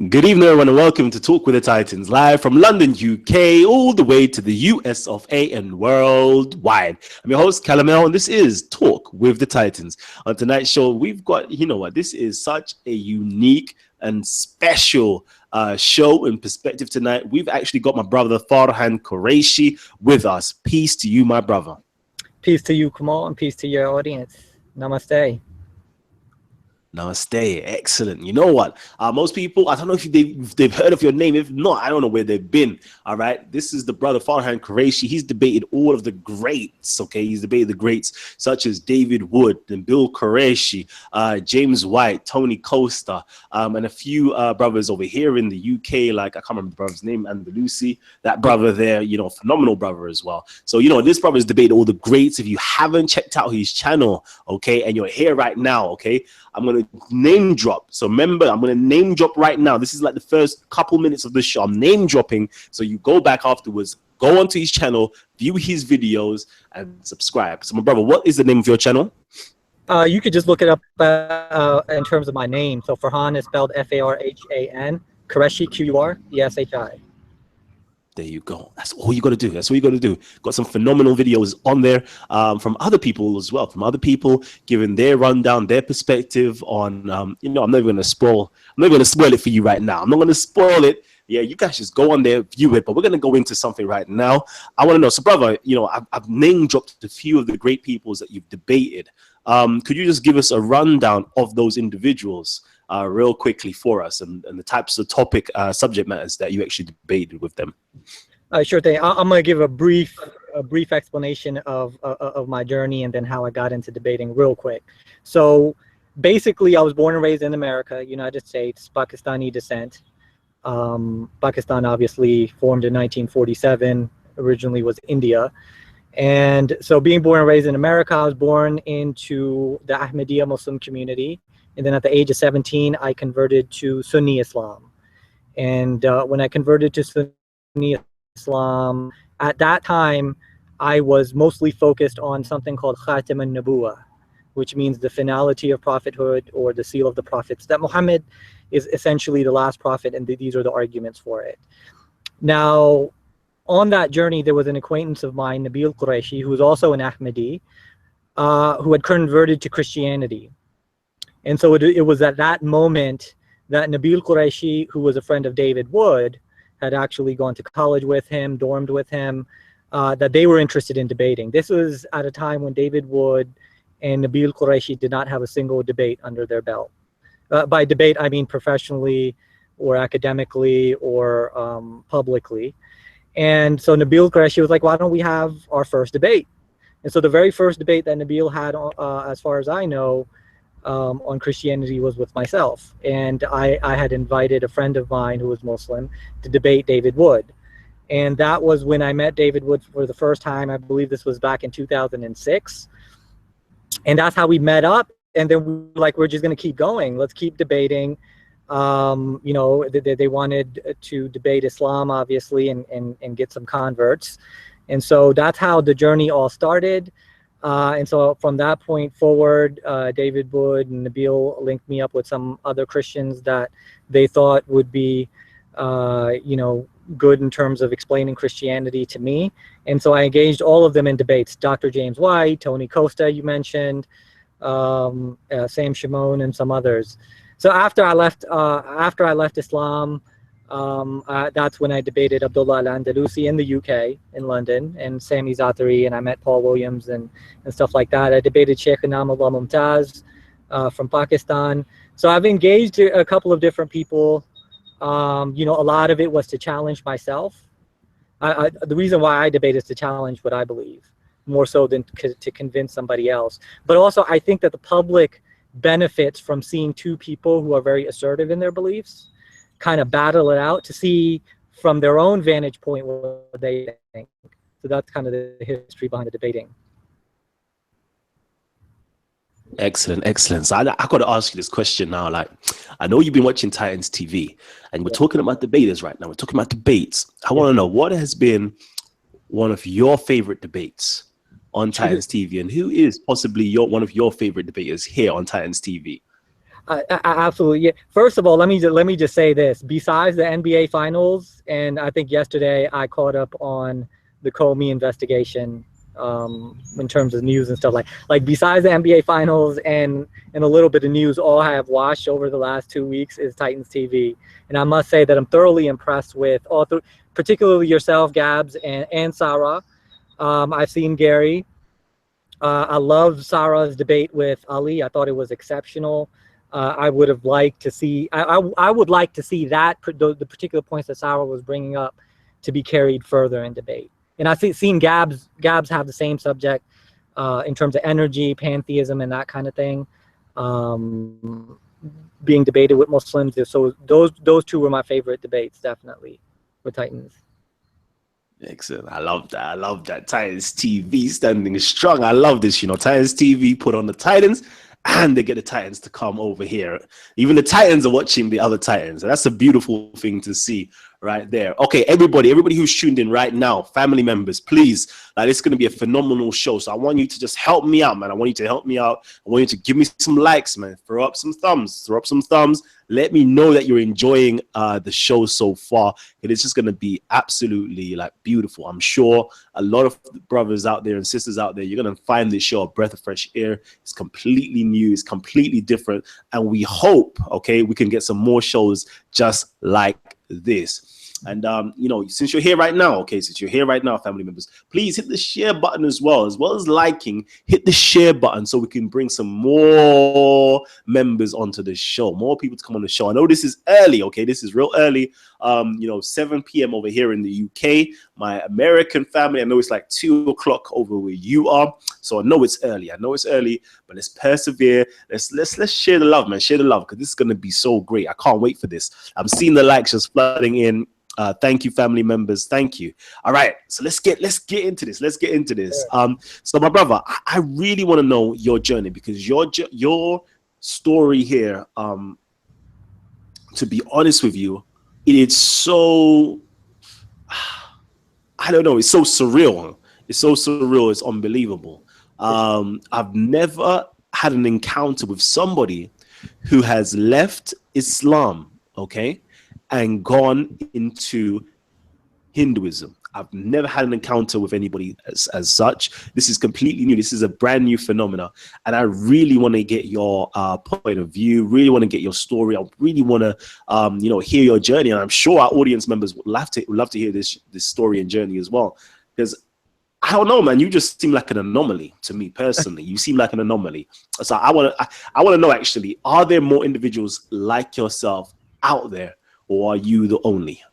Good evening, everyone, and welcome to Talk with the Titans, live from London, UK, all the way to the US of A and worldwide. I'm your host, Calam, and this is Talk with the Titans. On tonight's show, we've got, this is such a unique and special show and perspective tonight. We've actually got my brother, Farhan Quereshi, with us. Peace to you, my brother. Peace to you, Kamal, and peace to your audience. Namaste. Namaste. Excellent. You know what? Most people, I don't know if they've heard of your name. If not, I don't know where they've been. All right. This is the brother Farhan Quereshi. He's debated all of the greats. Okay. He's debated the greats such as David Wood and Bill Quereshi, James White, Tony Costa, and a few brothers over here in the UK. Like, I can't remember the brother's name, and Lucy, that brother there, phenomenal brother as well. So, this brother's debated all the greats. If you haven't checked out his channel, okay, and you're here right now, okay, I'm going to name drop. So remember, I'm going to name drop right now. This is like the first couple minutes of the show. I'm name dropping. So you go back afterwards, go onto his channel, view his videos, and subscribe. So my brother, what is the name of your channel? You could just look it up in terms of my name. So Farhan is spelled F-A-R-H-A-N, Quereshi, Q-U-R-E-S-H-I. There you go. That's all you got to do. That's all you got to do. Got some phenomenal videos on there from other people as well. From other people giving their rundown, their perspective on. I'm not going to spoil. I'm not going to spoil it for you right now. I'm not going to spoil it. Yeah, you guys just go on there, view it. But we're going to go into something right now. I want to know. So, brother, I've name dropped a few of the great peoples that you've debated. Could you just give us a rundown of those individuals real quickly for us, and the types of subject matters that you actually debated with them? Sure thing. I'm going to give a brief explanation of my journey and then how I got into debating real quick. So basically, I was born and raised in America, United States, Pakistani descent. Pakistan obviously formed in 1947, originally was India. And so being born and raised in America, I was born into the Ahmadiyya Muslim community. And then at the age of 17, I converted to Sunni Islam. And when I converted to Sunni Islam, at that time, I was mostly focused on something called Khatam al-Nubuwah, which means the finality of prophethood or the seal of the prophets, that Muhammad is essentially the last prophet, and these are the arguments for it. Now, on that journey, there was an acquaintance of mine, Nabil Qureshi, who was also an Ahmadi, who had converted to Christianity. And so it was at that moment that Nabil Qureshi, who was a friend of David Wood, had actually gone to college with him, dormed with him, that they were interested in debating. This was at a time when David Wood and Nabil Qureshi did not have a single debate under their belt. By debate, I mean professionally or academically or publicly. And so Nabil Qureshi was like, why don't we have our first debate? And so the very first debate that Nabil had, as far as I know, on Christianity was with myself. And I had invited a friend of mine who was Muslim to debate David Wood. And that was when I met David Wood for the first time. I believe this was back in 2006. And that's how we met up. And then we were like, we're just going to keep going. Let's keep debating. They wanted to debate Islam, obviously, and get some converts. And so that's how the journey all started. And so from that point forward, David Wood and Nabil linked me up with some other Christians that they thought would be, good in terms of explaining Christianity to me. And so I engaged all of them in debates. Dr. James White, Tony Costa, you mentioned, Sam Shimon, and some others. So after I left Islam, that's when I debated Abdullah al-Andalusi in the UK, in London, and Sami Zaatari, and I met Paul Williams and stuff like that. I debated Sheikh Inamullah Mumtaz from Pakistan. So I've engaged a couple of different people. A lot of it was to challenge myself. The reason why I debate is to challenge what I believe, more so than to convince somebody else. But also, I think that the public benefits from seeing two people who are very assertive in their beliefs kind of battle it out to see from their own vantage point what they think. So that's kind of the history behind the debating. Excellent, excellent. So I got to ask you this question now. Like, I know you've been watching Titans TV, and we're talking about debaters right now. We're talking about debates. I want to know, what has been one of your favorite debates on Titans TV, and who is possibly one of your favorite debaters here on Titans TV? Absolutely. Yeah. First of all, let me just say this. Besides the NBA Finals, and I think yesterday I caught up on the Comey investigation in terms of news and stuff like besides the NBA Finals and a little bit of news, all I have watched over the last 2 weeks is Titans TV, and I must say that I'm thoroughly impressed with all, particularly yourself, Gabs, and Sarah. I've seen Gary. I loved Sarah's debate with Ali. I thought it was exceptional. I would have liked to see. I would like to see that the particular points that Sarah was bringing up to be carried further in debate. And I've seen Gabs have the same subject in terms of energy, pantheism, and that kind of thing being debated with Muslims. So those two were my favorite debates, definitely, with Titans. Excellent. I love that. I love that. Titans TV standing strong. I love this. Titans TV put on the Titans and they get the Titans to come over here. Even the Titans are watching the other Titans. And that's a beautiful thing to see right there. Okay, everybody who's tuned in right now, family members, please, it's going to be a phenomenal show. So I want you to just help me out, man. I want you to help me out. I want you to give me some likes, man. Throw up some thumbs. Let me know that you're enjoying the show so far. It's just going to be absolutely beautiful. I'm sure a lot of brothers out there and sisters out there, you're going to find this show a breath of fresh air. It's completely new. It's completely different. And we hope, we can get some more shows just like this. And since you're here right now, family members, please hit the share button as well as liking. Hit the share button so we can bring some more members onto the show, more people to come on the show. I know this is early, this is real early. 7 p.m. over here in the UK. My American family, I know it's 2 o'clock over where you are, so I know it's early. But let's persevere. Let's share the love, man. Share the love, because this is gonna be so great. I can't wait for this. I'm seeing the likes just flooding in. Thank you, family members. Thank you. All right, so let's get into this. So my brother, I really want to know your journey, because your story here, to be honest with you, it's so, I don't know, it's so surreal. It's unbelievable. I've never had an encounter with somebody who has left Islam, and gone into Hinduism. I've never had an encounter with anybody as such. This is completely new. This is a brand new phenomena. And I really want to get your point of view, really want to get your story. I really want to, hear your journey. And I'm sure our audience members would love to hear this story and journey as well. Because I don't know, man, you just seem like an anomaly to me personally. You seem like an anomaly. So I want to know, actually, are there more individuals like yourself out there? Or are you the only?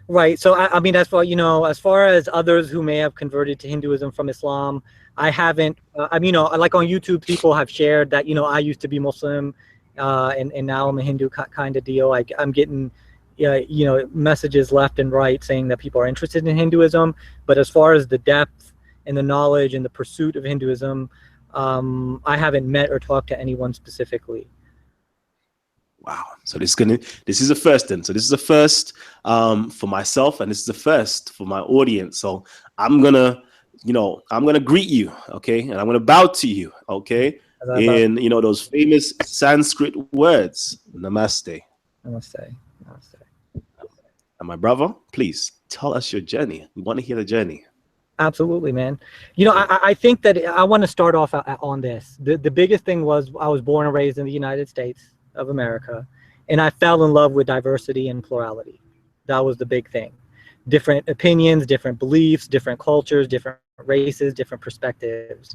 Right. So I mean, as far as others who may have converted to Hinduism from Islam, I haven't. Like on YouTube, people have shared that I used to be Muslim, and now I'm a Hindu kind of deal. I'm getting, messages left and right saying that people are interested in Hinduism. But as far as the depth and the knowledge and the pursuit of Hinduism, I haven't met or talked to anyone specifically. Wow. So this is a first then. So this is a first for myself, and this is a first for my audience. So I'm gonna greet you, and I'm gonna bow to you, in those famous Sanskrit words. Namaste. Namaste. And my brother, please tell us your journey. We want to hear the journey. Absolutely, man. I think that I want to start off on this. The biggest thing was I was born and raised in the United States of America, and I fell in love with diversity and plurality. That was the big thing. Different opinions, different beliefs, different cultures, different races, different perspectives.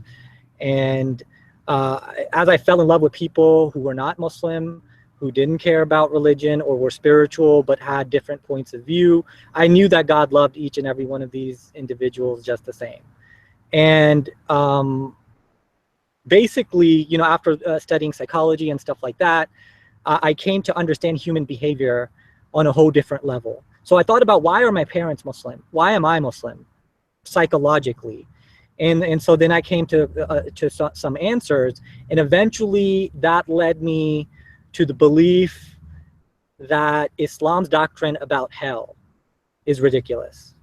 And as I fell in love with people who were not Muslim, who didn't care about religion or were spiritual but had different points of view, I knew that God loved each and every one of these individuals just the same. And basically, after studying psychology and stuff like that, I came to understand human behavior on a whole different level. So I thought about, why are my parents Muslim? Why am I Muslim psychologically? And so then I came to some answers, and eventually that led me to the belief that Islam's doctrine about hell is ridiculous,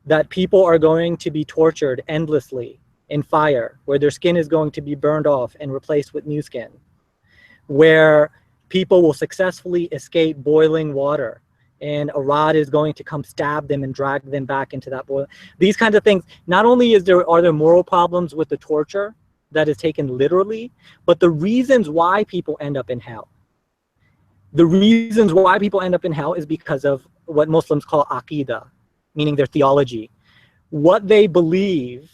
that people are going to be tortured endlessly in fire, where their skin is going to be burned off and replaced with new skin, where people will successfully escape boiling water and a rod is going to come stab them and drag them back into that boil. These kinds of things. Not only are there moral problems with the torture that is taken literally, but the reasons why people end up in hell. The reasons why people end up in hell is because of what Muslims call aqidah, meaning their theology. What they believe,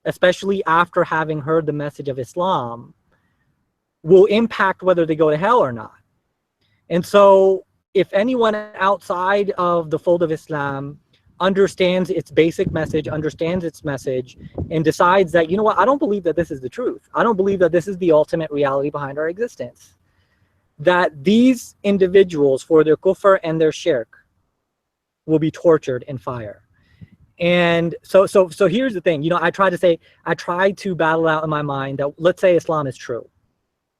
especially after having heard the message of Islam, will impact whether they go to hell or not. And so if anyone outside of the fold of Islam understands its basic message, understands its message, and decides that, you know what, I don't believe that this is the truth. I don't believe that this is the ultimate reality behind our existence. That these individuals, for their kufr and their shirk, will be tortured in fire. And so here's the thing, you know, I try to battle out in my mind that, let's say Islam is true,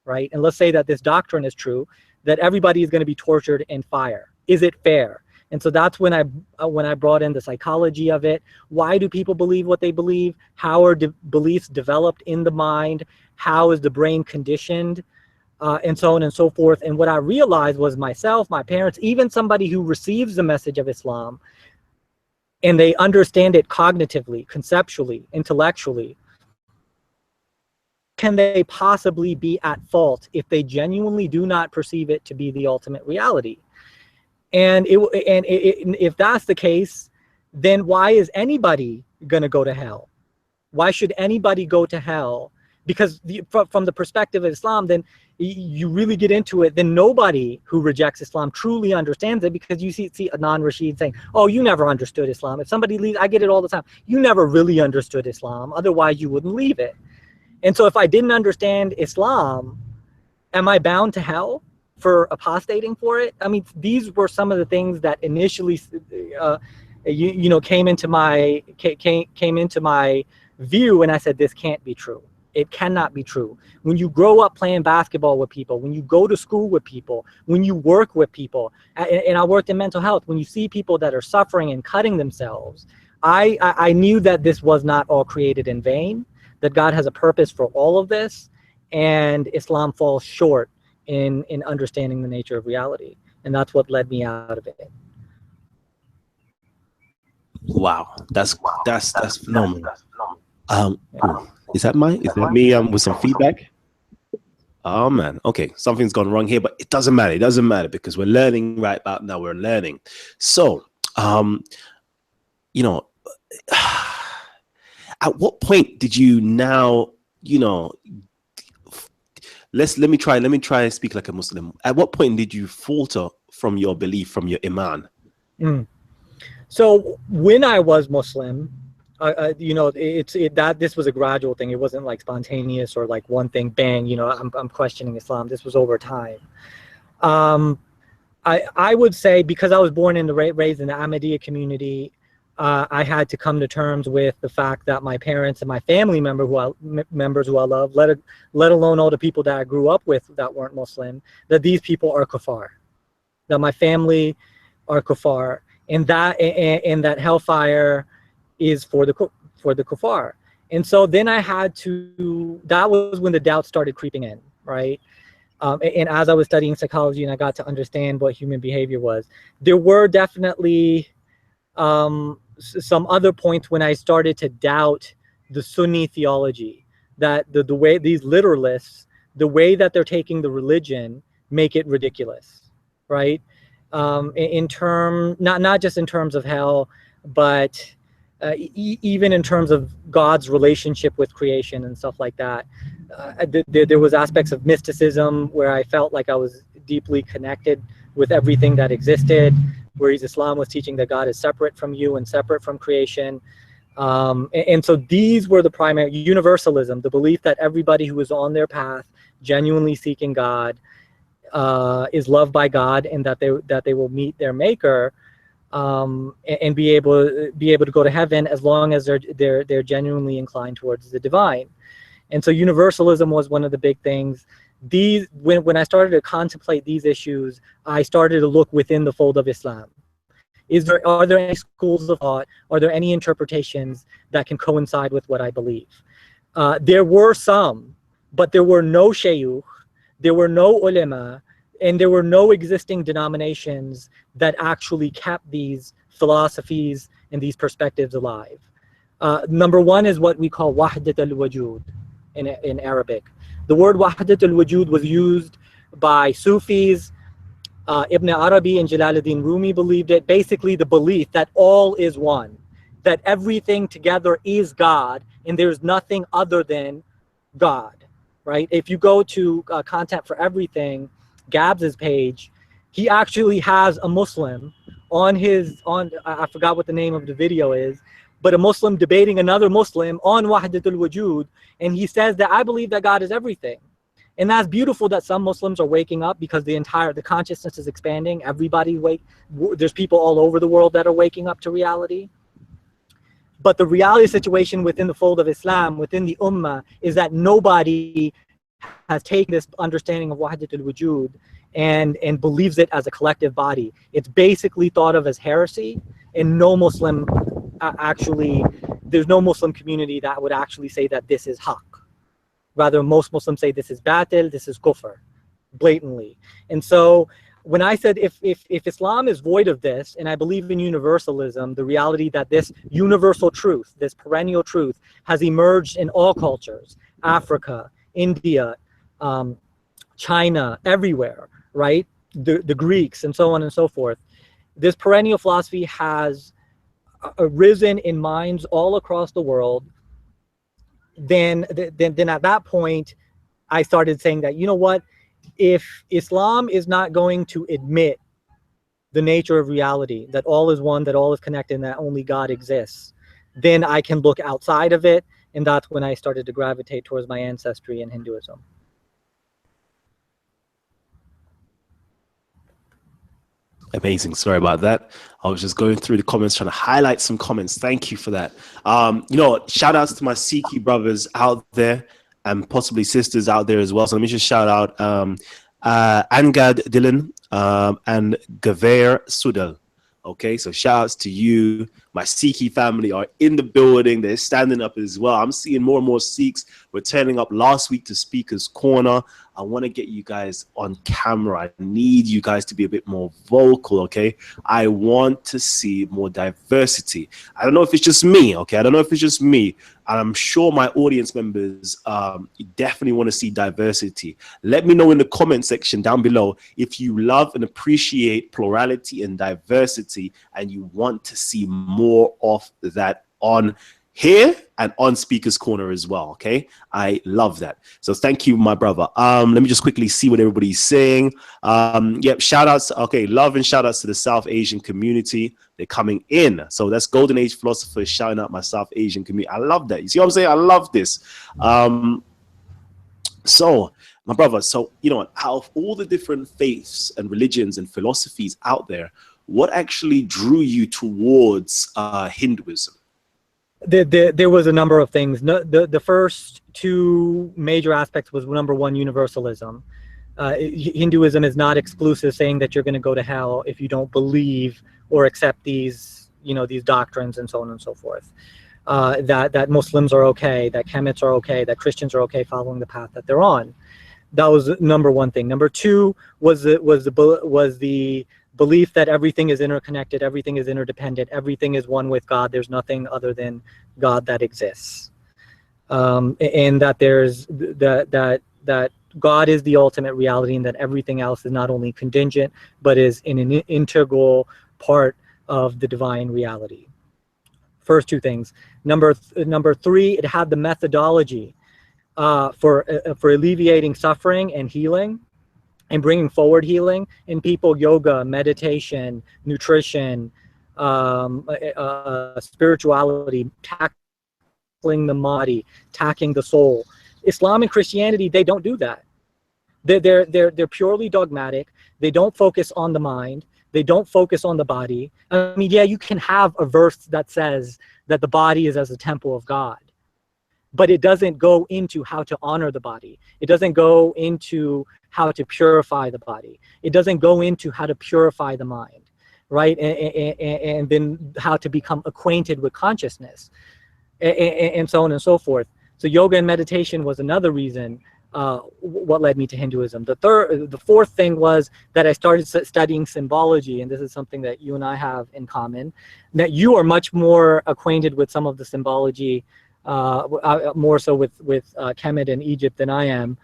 right? And let's say that this doctrine is true, that everybody is going to be tortured in fire. Is it fair? And so that's when I brought in the psychology of it. Why do people believe what they believe? How are beliefs developed in the mind? How is the brain conditioned? And so on and so forth. And what I realized was myself, my parents, even somebody who receives the message of Islam, and they understand it cognitively, conceptually, intellectually, can they possibly be at fault if they genuinely do not perceive it to be the ultimate reality? And if that's the case, then why is anybody gonna go to hell? Why should anybody go to hell? Because from the perspective of Islam, then you really get into it, then nobody who rejects Islam truly understands it, because you see Adnan Rashid saying, oh, you never understood Islam. If somebody leaves, I get it all the time, you never really understood Islam, otherwise you wouldn't leave it. And so if I didn't understand Islam, am I bound to hell for apostating for it? I mean, these were some of the things that initially came into my view, and I said, this can't be true. It cannot be true. When you grow up playing basketball with people, when you go to school with people, when you work with people, and I worked in mental health, when you see people that are suffering and cutting themselves, I knew that this was not all created in vain, that God has a purpose for all of this, and Islam falls short in understanding the nature of reality. And that's what led me out of it. Wow, that's phenomenal. Is that me with some feedback? Oh man, okay, something's gone wrong here, but it doesn't matter. It doesn't matter because we're learning right about now. We're learning. So, at what point did you now, let me try and speak like a Muslim. At what point did you falter from your belief, from your iman? So when I was Muslim, this was a gradual thing. It wasn't like spontaneous or like one thing, bang, I'm questioning Islam. This was over time. I would say, because I was born and raised in the Ahmadiyya community, I had to come to terms with the fact that my parents and my family members who I love, let alone all the people that I grew up with that weren't Muslim, that these people are kuffar, that my family are kuffar, and that hellfire is for the kuffar. And so then I had to, that was when the doubt started creeping in, right? And as I was studying psychology and I got to understand what human behavior was, there were definitely some other points when I started to doubt the Sunni theology, that the way these literalists, the way that they're taking the religion, make it ridiculous, right? Not just in terms of hell, but even in terms of God's relationship with creation and stuff like that. There was aspects of mysticism where I felt like I was deeply connected with everything that existed, whereas Islam was teaching that God is separate from you and separate from creation. And so these were the primary. Universalism, the belief that everybody who is on their path, genuinely seeking God, is loved by God, and that they will meet their maker, and be able to go to heaven as long as they're genuinely inclined towards the divine. And so universalism was one of the big things. When I started to contemplate these issues, I started to look within the fold of Islam. Are there any schools of thought? Are there any interpretations that can coincide with what I believe? There were some, but there were no shayukh, there were no ulama, and there were no existing denominations that actually kept these philosophies and these perspectives alive. Number one is what we call wahdat al-wujud in Arabic. The word wahdat al-wujud was used by Sufis. Ibn Arabi and Jalaluddin Rumi believed it. Basically, the belief that all is one, that everything together is God, and there's nothing other than God, right? If you go to Content for Everything, Gabs's page, he actually has a Muslim on I forgot what the name of the video is, but a Muslim debating another Muslim on Wahdatul Wujud, and he says that I believe that God is everything. And that's beautiful that some Muslims are waking up, because the consciousness is expanding. There's people all over the world that are waking up to reality. But the reality situation within the fold of Islam, within the Ummah, is that nobody has taken this understanding of Wahdatul Wujud and believes it as a collective body. It's basically thought of as heresy, and no Muslim there's no Muslim community that would actually say that this is haqq. Rather, most Muslims say this is batil, this is kufr, blatantly. And so when I said if Islam is void of this, and I believe in universalism, the reality that this universal truth, this perennial truth, has emerged in all cultures, Africa, India, China, everywhere, right? The Greeks, and so on and so forth. This perennial philosophy has arisen in minds all across the world. Then at that point, I started saying that, you know what, if Islam is not going to admit the nature of reality, that all is one, that all is connected, and that only God exists, then I can look outside of it. And that's when I started to gravitate towards my ancestry in Hinduism. Amazing. Sorry about that. I was just going through the comments, trying to highlight some comments. Thank you for that. You know, shout outs to my Sikhi brothers out there and possibly sisters out there as well. So let me just shout out Angad Dylan and Gaver Sudal. Okay, so shout outs to you. My Sikhi family are in the building. They're standing up as well. I'm seeing more and more Sikhs were turning up last week to Speaker's Corner. I want to get you guys on camera. I need you guys to be a bit more vocal, okay? I want to see more diversity. I don't know if it's just me, okay? I don't know if it's just me. And I'm sure my audience members definitely want to see diversity. Let me know in the comment section down below if you love and appreciate plurality and diversity and you want to see more of that on here and on Speaker's Corner as well. Okay, I love that. So thank you, my brother. Let me just quickly see what everybody's saying. Yep, shout outs. Okay, love and shout outs to the South Asian community. They're coming in. So that's Golden Age philosophers shouting out my South Asian community. I love that. You see what I'm saying? I love this. So my brother, so you know, out of all the different faiths and religions and philosophies out there, what actually drew you towards Hinduism? There was a number of things. The first two major aspects was, number one, universalism. Hinduism is not exclusive, saying that you're going to go to hell if you don't believe or accept these, you know, these doctrines and so on and so forth. That Muslims are okay, that Kemits are okay, that Christians are okay following the path that they're on. That was number one thing. Number two was the belief that everything is interconnected, everything is interdependent, everything is one with God. There's nothing other than God that exists, and that there's that God is the ultimate reality, and that everything else is not only contingent but is an integral part of the divine reality. First two things. Number three, it had the methodology for alleviating suffering and healing, and bringing forward healing in people: yoga, meditation, nutrition, spirituality, tackling the body, tackling the soul. Islam and Christianity, they don't do that. They're purely dogmatic. They don't focus on the mind. They don't focus on the body. I mean, yeah, you can have a verse that says that the body is as a temple of God, but it doesn't go into how to honor the body. It doesn't go into how to purify the body. It doesn't go into how to purify the mind, right? And then how to become acquainted with consciousness, and so on and so forth. So yoga and meditation was another reason. what led me to Hinduism. The fourth thing was that I started studying symbology, and this is something that you and I have in common, that you are much more acquainted with some of the symbology, more so with Kemet and Egypt than I am.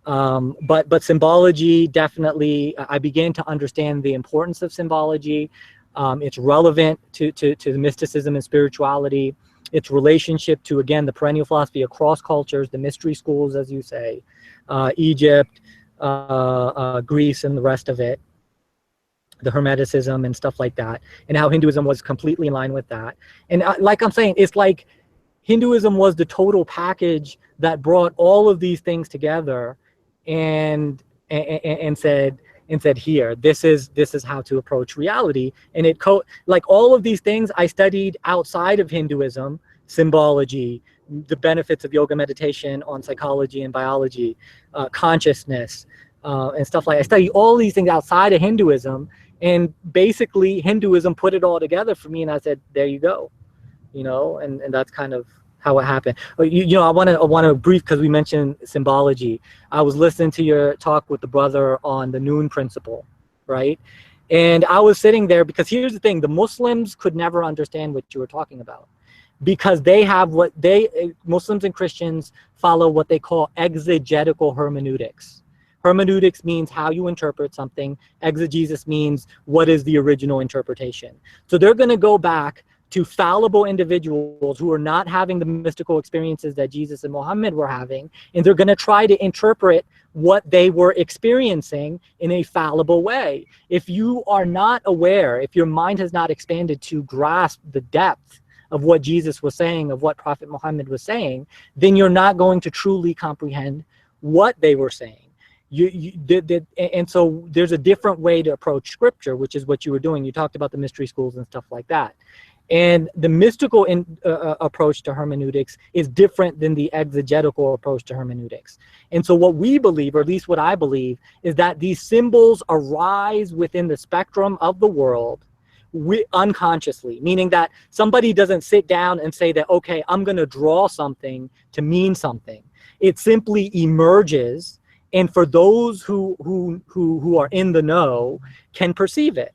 But symbology, definitely, I began to understand the importance of symbology. It's relevant to the mysticism and spirituality, its relationship to, again, the perennial philosophy across cultures, the mystery schools, as you say, Egypt, Greece, and the rest of it, the Hermeticism and stuff like that, and how Hinduism was completely in line with that. And like I'm saying, it's like Hinduism was the total package that brought all of these things together and said, here, this is how to approach reality. And like all of these things I studied outside of Hinduism: symbology, the benefits of yoga meditation on psychology and biology, consciousness, and stuff like that. I studied all these things outside of Hinduism, and basically Hinduism put it all together for me, and I said, there you go, and that's kind of how it happened. I want to brief, because we mentioned symbology. I was listening to your talk with the brother on the Noon principle, right? And I was sitting there, because here's the thing: the Muslims could never understand what you were talking about, because they have Muslims and Christians follow what they call exegetical hermeneutics. Hermeneutics means how you interpret something. Exegesis means what is the original interpretation. So they're going to go back to fallible individuals who are not having the mystical experiences that Jesus and Muhammad were having, and they're going to try to interpret what they were experiencing in a fallible way. If you are not aware, if your mind has not expanded to grasp the depth of what Jesus was saying, of what Prophet Muhammad was saying, then you're not going to truly comprehend what they were saying. And so there's a different way to approach scripture, which is what you were doing. You talked about the mystery schools and stuff like that. And the mystical approach to hermeneutics is different than the exegetical approach to hermeneutics. And so what we believe, or at least what I believe, is that these symbols arise within the spectrum of the world unconsciously, meaning that somebody doesn't sit down and say that, okay, I'm going to draw something to mean something. It simply emerges, and for those who are in the know can perceive it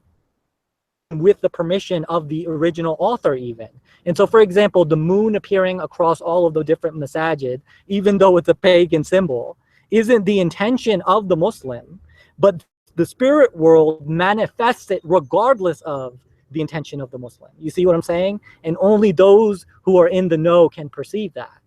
with the permission of the original author even. And so, for example, the moon appearing across all of the different masajid, even though it's a pagan symbol, isn't the intention of the Muslim, but the spirit world manifests it regardless of the intention of the Muslim. You see what I'm saying? And only those who are in the know can perceive that.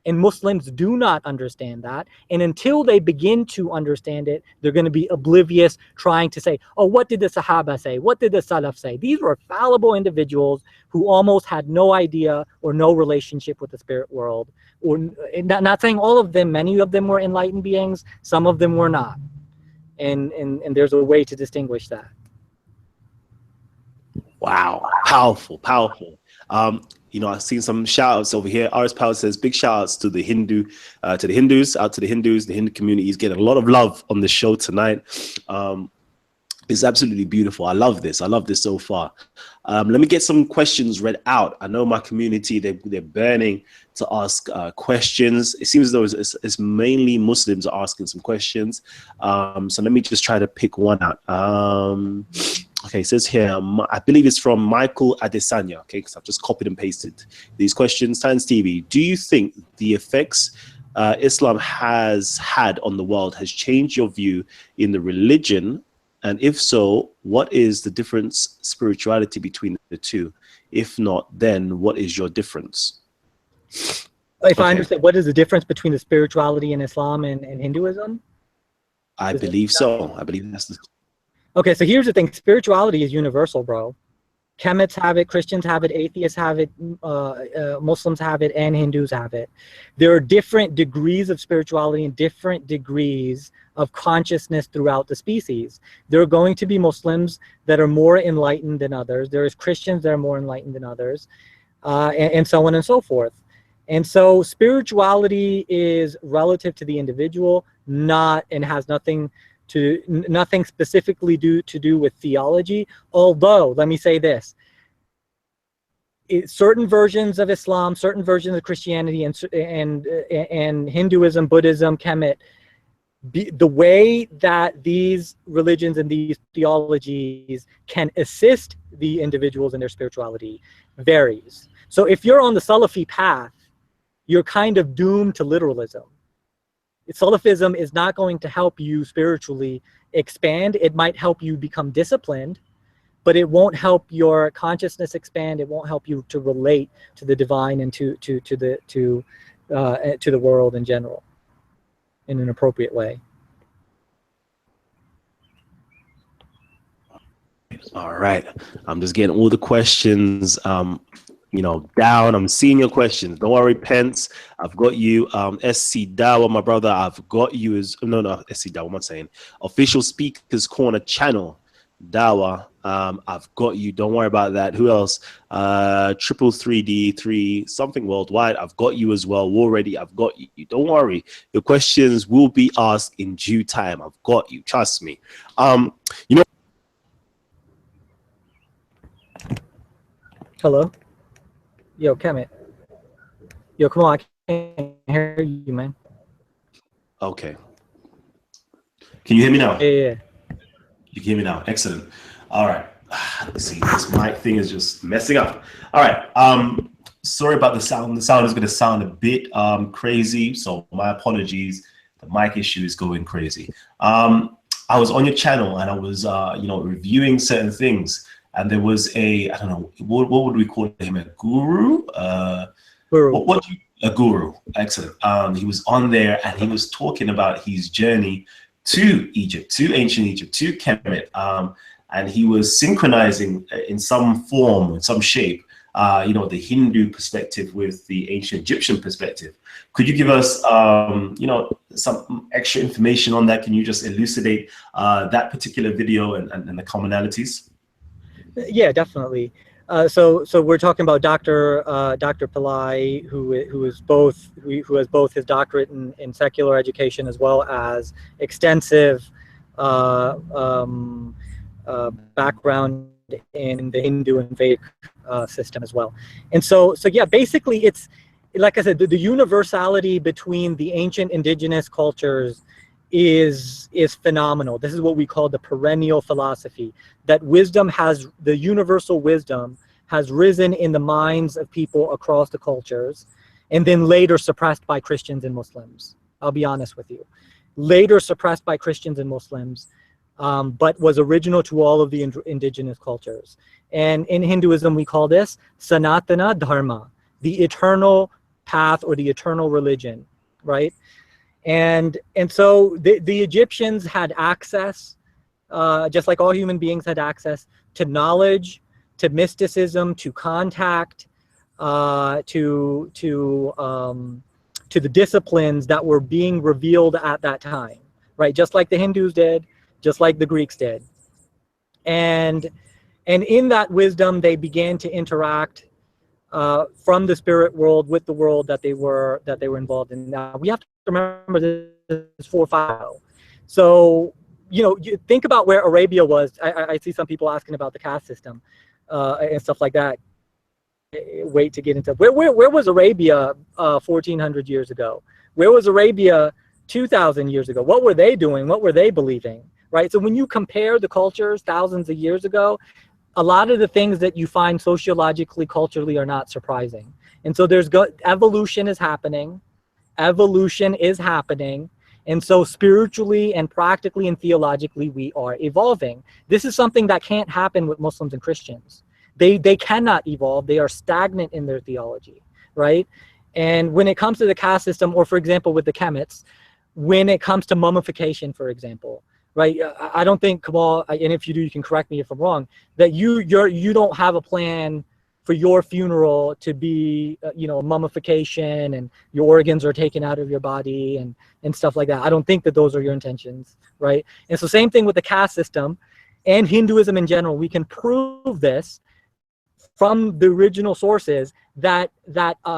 And Muslims do not understand that. And until they begin to understand it, they're going to be oblivious, trying to say, oh, what did the Sahaba say? What did the Salaf say? These were fallible individuals who almost had no idea or no relationship with the spirit world. Or not saying all of them, many of them were enlightened beings, some of them were not. And there's a way to distinguish that. Wow, powerful, powerful. I've seen some shout outs over here. RS Power says big shout outs to the Hindus, the Hindu community is getting a lot of love on the show tonight. It's absolutely beautiful. I love this so far. Let me get some questions read out. I know my community, they're burning to ask questions. It seems as though it's mainly Muslims are asking some questions. So let me just try to pick one out. Okay, it says here, I believe it's from Michael Adesanya. Okay, because I've just copied and pasted these questions. Tans TV, do you think the effects Islam has had on the world has changed your view in the religion? And if so, what is the difference spirituality between the two? If not, then what is your difference? If I understand, what is the difference between the spirituality in Islam and Hinduism? I believe so. I believe that's the... Okay, so here's the thing. Spirituality is universal, bro. Chemists have it, Christians have it, atheists have it, Muslims have it, and Hindus have it. There are different degrees of spirituality and different degrees of consciousness throughout the species. There are going to be Muslims that are more enlightened than others. There is Christians that are more enlightened than others, and so on and so forth. And so spirituality is relative to the individual, and has nothing specifically to do with theology. Although, let me say this, certain versions of Islam, certain versions of Christianity, and Hinduism, Buddhism, Kemet, the way that these religions and these theologies can assist the individuals in their spirituality varies. So if you're on the Salafi path, you're kind of doomed to literalism. Salafism is not going to help you spiritually expand. It might help you become disciplined, but it won't help your consciousness expand. It won't help you to relate to the divine and to the world in general in an appropriate way. All right, I'm just getting all the questions down. I'm seeing your questions. Don't worry, Pence. I've got you. SC Dawa, my brother, I've got you as no SC Dawa, I'm not saying official speakers corner channel. Dawa, I've got you. Don't worry about that. Who else? 333 something worldwide. I've got you as well. Already, I've got you. Don't worry. Your questions will be asked in due time. I've got you. Trust me. Hello. Yo, Kemet. Yo, come on. I can't hear you, man. Okay. Can you hear me now? Yeah. You can hear me now. Excellent. All right. Let's see. This mic thing is just messing up. All right. Sorry about the sound. The sound is going to sound a bit crazy, so my apologies. The mic issue is going crazy. I was on your channel and I was, reviewing certain things. And there was I don't know, what would we call him? A guru? Guru. A guru. Excellent. He was on there and he was talking about his journey to Egypt, to ancient Egypt, to Kemet. And he was synchronizing in some form, in some shape, the Hindu perspective with the ancient Egyptian perspective. Could you give us, some extra information on that? Can you just elucidate that particular video and the commonalities? Yeah, definitely. So we're talking about Dr. Pillai, who has both his doctorate in secular education as well as extensive background in the Hindu and Vedic system as well. And so yeah, basically it's like I said, the universality between the ancient indigenous cultures is phenomenal. This is what we call the perennial philosophy, that the universal wisdom has risen in the minds of people across the cultures, and then later suppressed by Christians and Muslims. I'll be honest with you. Later suppressed by Christians and Muslims, but was original to all of the indigenous cultures. And in Hinduism, we call this Sanatana Dharma, the eternal path or the eternal religion, right? And so the Egyptians had access, just like all human beings had access to knowledge, to mysticism, to contact, to the disciplines that were being revealed at that time, right? Just like the Hindus did, just like the Greeks did. And in that wisdom, they began to interact from the spirit world with the world that they were involved in. Now we have to remember this is 450. So you think about where Arabia was. I see some people asking about the caste system and stuff like that. Wait to get into where was Arabia 1400 years ago? Where was Arabia 2000 years ago? What were they doing? What were they believing? Right. So when you compare the cultures thousands of years ago, a lot of the things that you find sociologically, culturally are not surprising. And so evolution is happening. Evolution is happening. And so spiritually and practically and theologically, we are evolving. This is something that can't happen with Muslims and Christians. They cannot evolve. They are stagnant in their theology, right? And when it comes to the caste system, or for example, with the Kemets, when it comes to mummification, for example, right? I don't think, Kamal, and if you do, you can correct me if I'm wrong, that you don't have a plan for your funeral to be, mummification and your organs are taken out of your body and stuff like that. I don't think that those are your intentions, right? And so same thing with the caste system and Hinduism in general. We can prove this from the original sources that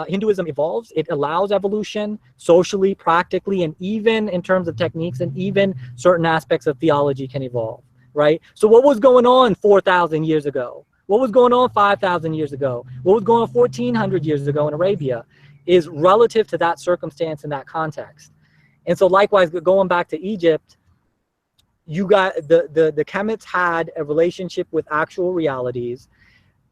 Hinduism evolves. It allows evolution socially, practically, and even in terms of techniques, and even certain aspects of theology can evolve, right? So what was going on 4,000 years ago? what was going on 5,000 years ago, what was going on 1,400 years ago in Arabia is relative to that circumstance and that context. And so likewise, going back to Egypt, you got the Kemets had a relationship with actual realities.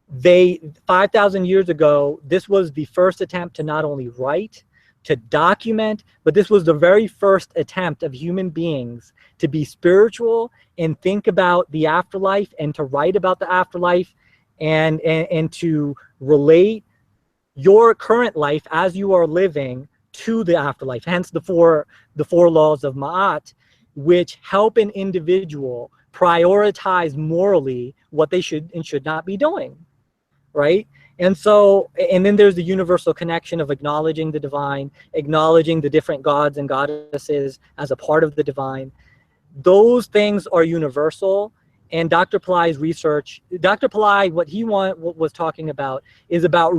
They 5,000 years ago, this was the first attempt to not only write, to document, but this was the very first attempt of human beings to be spiritual and think about the afterlife and to write about the afterlife and to relate your current life as you are living to the afterlife. Hence the four laws of Ma'at, which help an individual prioritize morally what they should and should not be doing, right? And so, and then there's the universal connection of acknowledging the divine, acknowledging the different gods and goddesses as a part of the divine. Those things are universal. And Dr. Pillai's research, Dr. Pillai, what he was talking about is about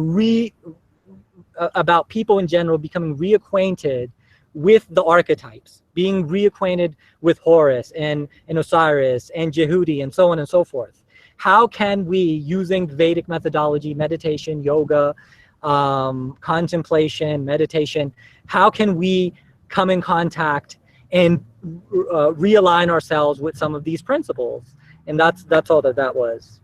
people in general becoming reacquainted with the archetypes, being reacquainted with Horus and Osiris and Jehudi and so on and so forth. How can we, using Vedic methodology, meditation, yoga, contemplation, meditation, how can we come in contact and realign ourselves with some of these principles? And that's all that was.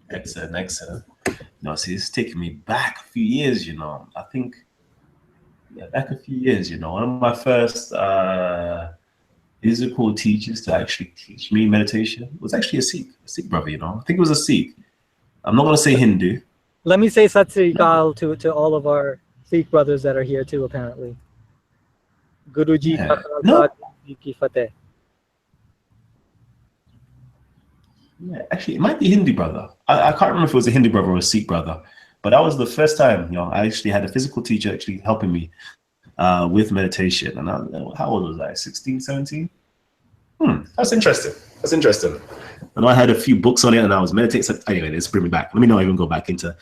Excellent, excellent. No, see, it's taking me back a few years, you know. I think, yeah, back a few years, you know. One of my first physical teachers to actually teach me meditation was actually a Sikh brother, you know. I think it was a Sikh. I'm not going to say Hindu. Let me say Sat Sri Akal to all of our Sikh brothers that are here too, apparently. Guruji Yeah. No. Ki Fateh. Yeah, actually, it might be Hindu brother. I can't remember if it was a Hindu brother or a Sikh brother, but that was the first time, you know, I actually had a physical teacher actually helping me with meditation. And how old was I? 16, 17? That's interesting. That's interesting. I know I had a few books on it and I was meditating. So anyway, let's bring me back. Let me not even go back into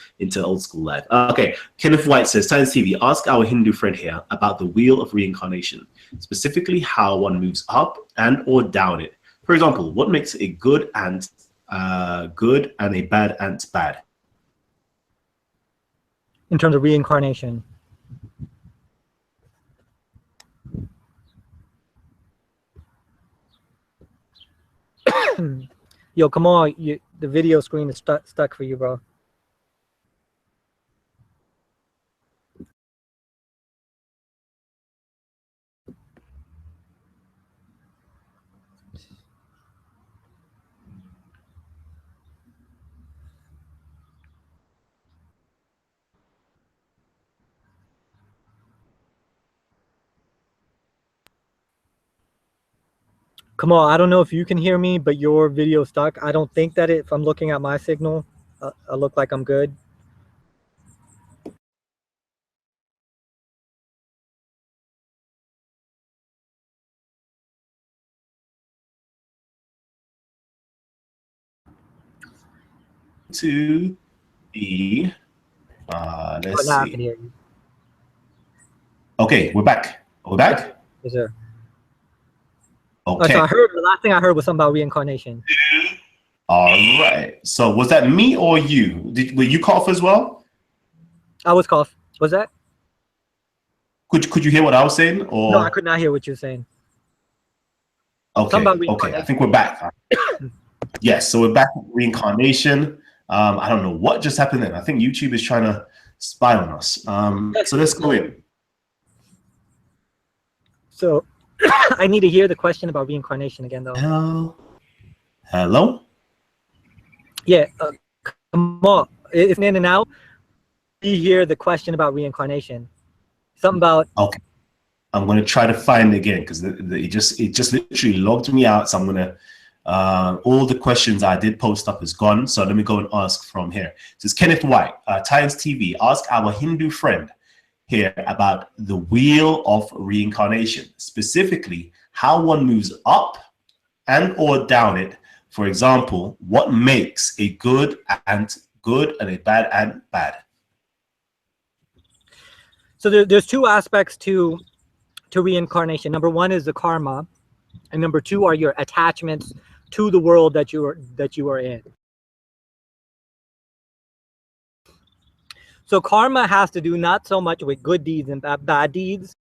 old school life. Okay, Kenneth White says, Science TV, ask our Hindu friend here about the wheel of reincarnation, specifically how one moves up and or down it. For example, what makes a good ant good and a bad ant bad? In terms of reincarnation. Yo, come on, the video screen is stuck for you, bro. Come on, I don't know if you can hear me, but your video stuck. I don't think that if I'm looking at my signal, I look like I'm good. To the let's now I see. can hear you. Okay, we're back. We're back. Yes, sir. Okay. So the last thing I heard was something about reincarnation. All right. So was that me or you? Were you cough as well? I was cough. Was that? Could you hear what I was saying? Or No, I could not hear what you were saying. okay. Okay. I think we're back. Yes. So we're back with reincarnation. I don't know what just happened then. I think YouTube is trying to spy on us. So let's go in. So I need to hear the question about reincarnation again, though. Hello? Yeah, come on. It's in and out. You hear the question about reincarnation. Something about. Okay. I'm going to try to find it again because it just literally logged me out. So I'm going to, all the questions I did post up is gone. So let me go and ask from here. This is Kenneth White, Science TV. Ask our Hindu friend here about the wheel of reincarnation, specifically how one moves up and or down it. For example, what makes a good ant good and a bad ant bad? So there's two aspects to reincarnation. Number one is the karma, and number two are your attachments to the world that you are in. So karma has to do not so much with good deeds and bad deeds,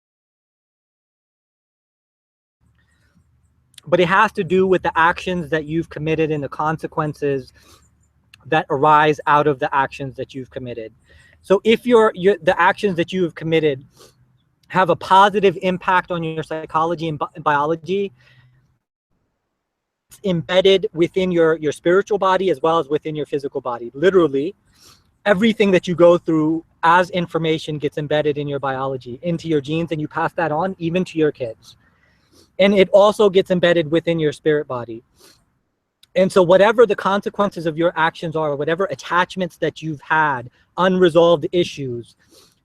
but it has to do with the actions that you've committed and the consequences that arise out of the actions that you've committed. So if the actions that you have committed have a positive impact on your psychology and biology, it's embedded within your spiritual body as well as within your physical body. Literally, everything that you go through as information gets embedded in your biology, into your genes, and you pass that on even to your kids. And it also gets embedded within your spirit body. And so whatever the consequences of your actions are, whatever attachments that you've had, unresolved issues,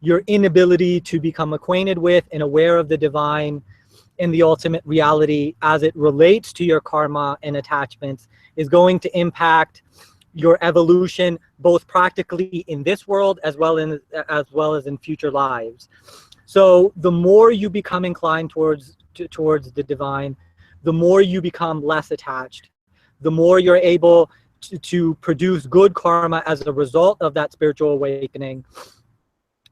your inability to become acquainted with and aware of the divine and the ultimate reality as it relates to your karma and attachments is going to impact your evolution, both practically in this world as well as in future lives. So the more you become inclined towards the divine, the more you become less attached, the more you're able to produce good karma as a result of that spiritual awakening,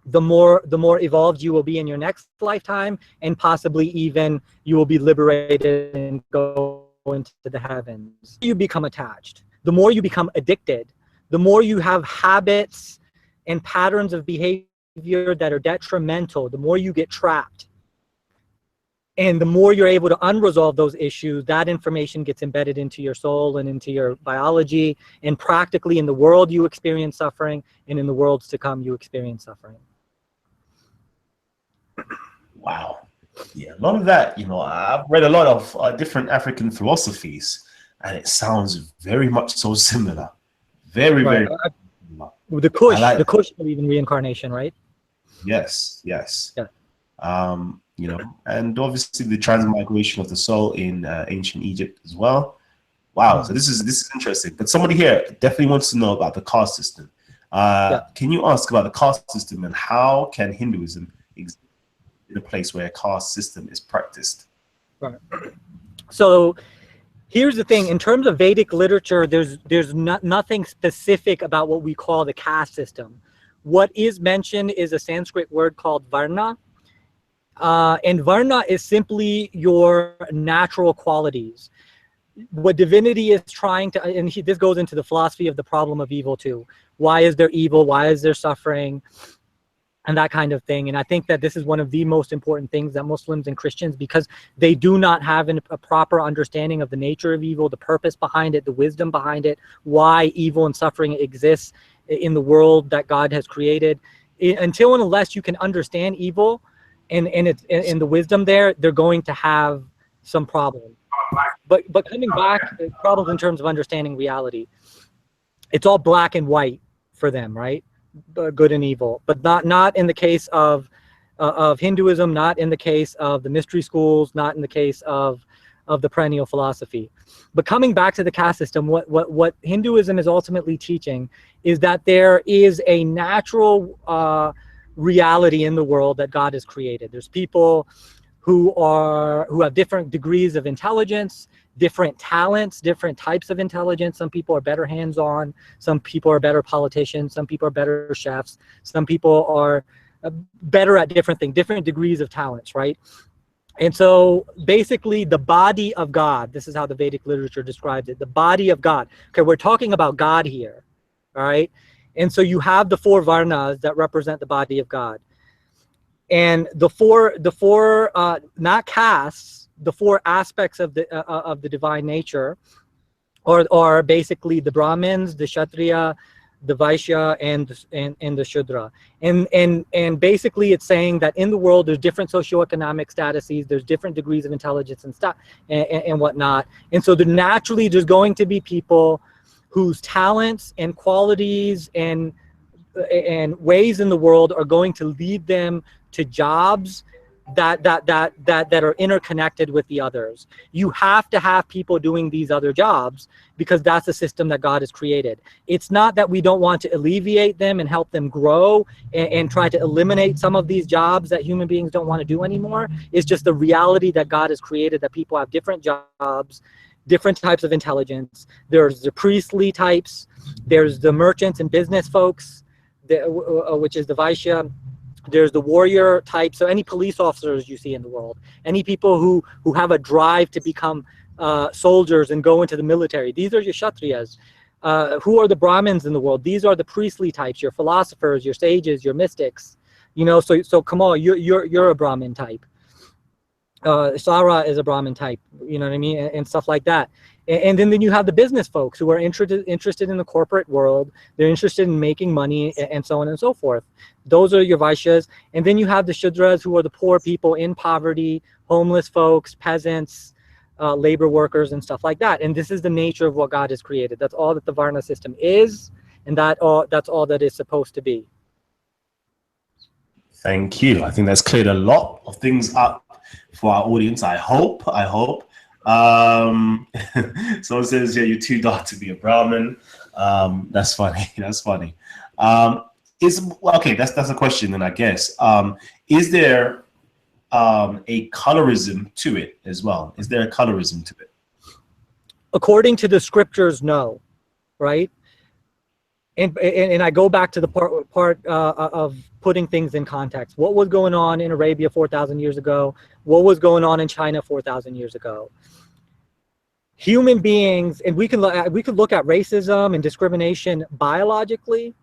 the more evolved you will be in your next lifetime, and possibly even you will be liberated and go into the heavens. You become attached, the more you become addicted, the more you have habits and patterns of behavior that are detrimental, the more you get trapped. And the more you're able to unresolve those issues, that information gets embedded into your soul and into your biology, and practically in the world you experience suffering, and in the worlds to come you experience suffering. Wow. Yeah, a lot of that, I've read a lot of different African philosophies, and it sounds very much so similar. Very, right. very similar. The Kush believe in reincarnation, right? Yes, yes. Yeah. And obviously the transmigration of the soul in ancient Egypt as well. Wow, so this is interesting. But somebody here definitely wants to know about the caste system. Can you ask about the caste system, and how can Hinduism exist in a place where a caste system is practiced? Right. So here's the thing: in terms of Vedic literature, there's nothing specific about what we call the caste system. What is mentioned is a Sanskrit word called varna. And varna is simply your natural qualities. What divinity is trying to, and this goes into the philosophy of the problem of evil too. Why is there evil? Why is there suffering? And that kind of thing. And I think that this is one of the most important things that Muslims and Christians, because they do not have a proper understanding of the nature of evil, the purpose behind it, the wisdom behind it, why evil and suffering exists in the world that God has created. Until and unless you can understand evil, and the wisdom there, they're going to have some problems. But coming back, problems in terms of understanding reality, it's all black and white for them, right? Good and evil, but not in the case of Hinduism, not in the case of the mystery schools, not in the case of the perennial philosophy. But coming back to the caste system, what Hinduism is ultimately teaching is that there is a natural reality in the world that God has created. There's people who have different degrees of intelligence, different talents, different types of intelligence. Some people are better hands-on, some people are better politicians, some people are better chefs, some people are better at different things, different degrees of talents, right? And so basically the body of God, this is how the Vedic literature describes it, the body of God. Okay, we're talking about God here, all right? And so you have the four varnas that represent the body of God. And the four not castes, the four aspects of the divine nature are basically the Brahmins, the Kshatriya, the Vaishya, and the Shudra. And basically it's saying that in the world there's different socioeconomic statuses, there's different degrees of intelligence and stuff and whatnot. And so there's going to be people whose talents and qualities and ways in the world are going to lead them to jobs that are interconnected with the others. You have to have people doing these other jobs because that's the system that God has created. It's not that we don't want to alleviate them and help them grow and try to eliminate some of these jobs that human beings don't want to do anymore. It's just the reality that God has created, that people have different jobs, different types of intelligence. There's the priestly types, there's the merchants and business folks, which is the Vaishya. There's the warrior type, so any police officers you see in the world, any people who have a drive to become soldiers and go into the military, these are your Kshatriyas. Who are the Brahmins in the world? These are the priestly types, your philosophers, your sages, your mystics. You know, so Kamal, you're a Brahmin type. Sara is a Brahmin type, you know what I mean, and stuff like that. And then you have the business folks who are interested in the corporate world. They're interested in making money and so on and so forth. Those are your Vaishyas. And then you have the Shudras, who are the poor people in poverty, homeless folks, peasants, labor workers, and stuff like that. And this is the nature of what God has created. That's all that the Varna system is, and that's all that is supposed to be. Thank you. I think that's cleared a lot of things up for our audience. I hope. Someone says, yeah, you're too dark to be a Brahmin. That's funny. That's funny. Okay, that's a question then, I guess. Is there a colorism to it as well? Is there a colorism to it? According to the scriptures, no, right? And I go back to the part of putting things in context. What was going on in Arabia 4,000 years ago? What was going on in China 4,000 years ago? Human beings, and we could look at racism and discrimination biologically,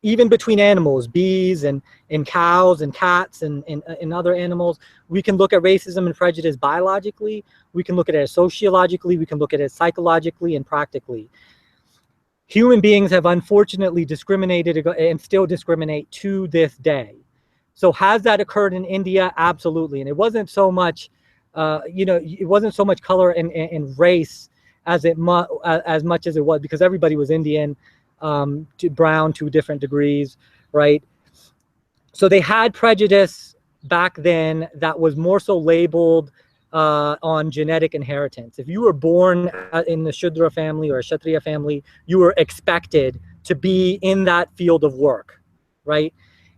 even between animals, bees and cows and cats and other animals. We can look at racism and prejudice biologically. We can look at it sociologically. We can look at it psychologically and practically. Human beings have unfortunately discriminated and still discriminate to this day. So has that occurred in India? Absolutely. And it wasn't so much, it wasn't so much color and race as much as it was, because everybody was Indian, to brown to different degrees, right? So they had prejudice back then that was more so labeled on genetic inheritance. If you were born in the Shudra family or a Kshatriya family, you were expected to be in that field of work, right?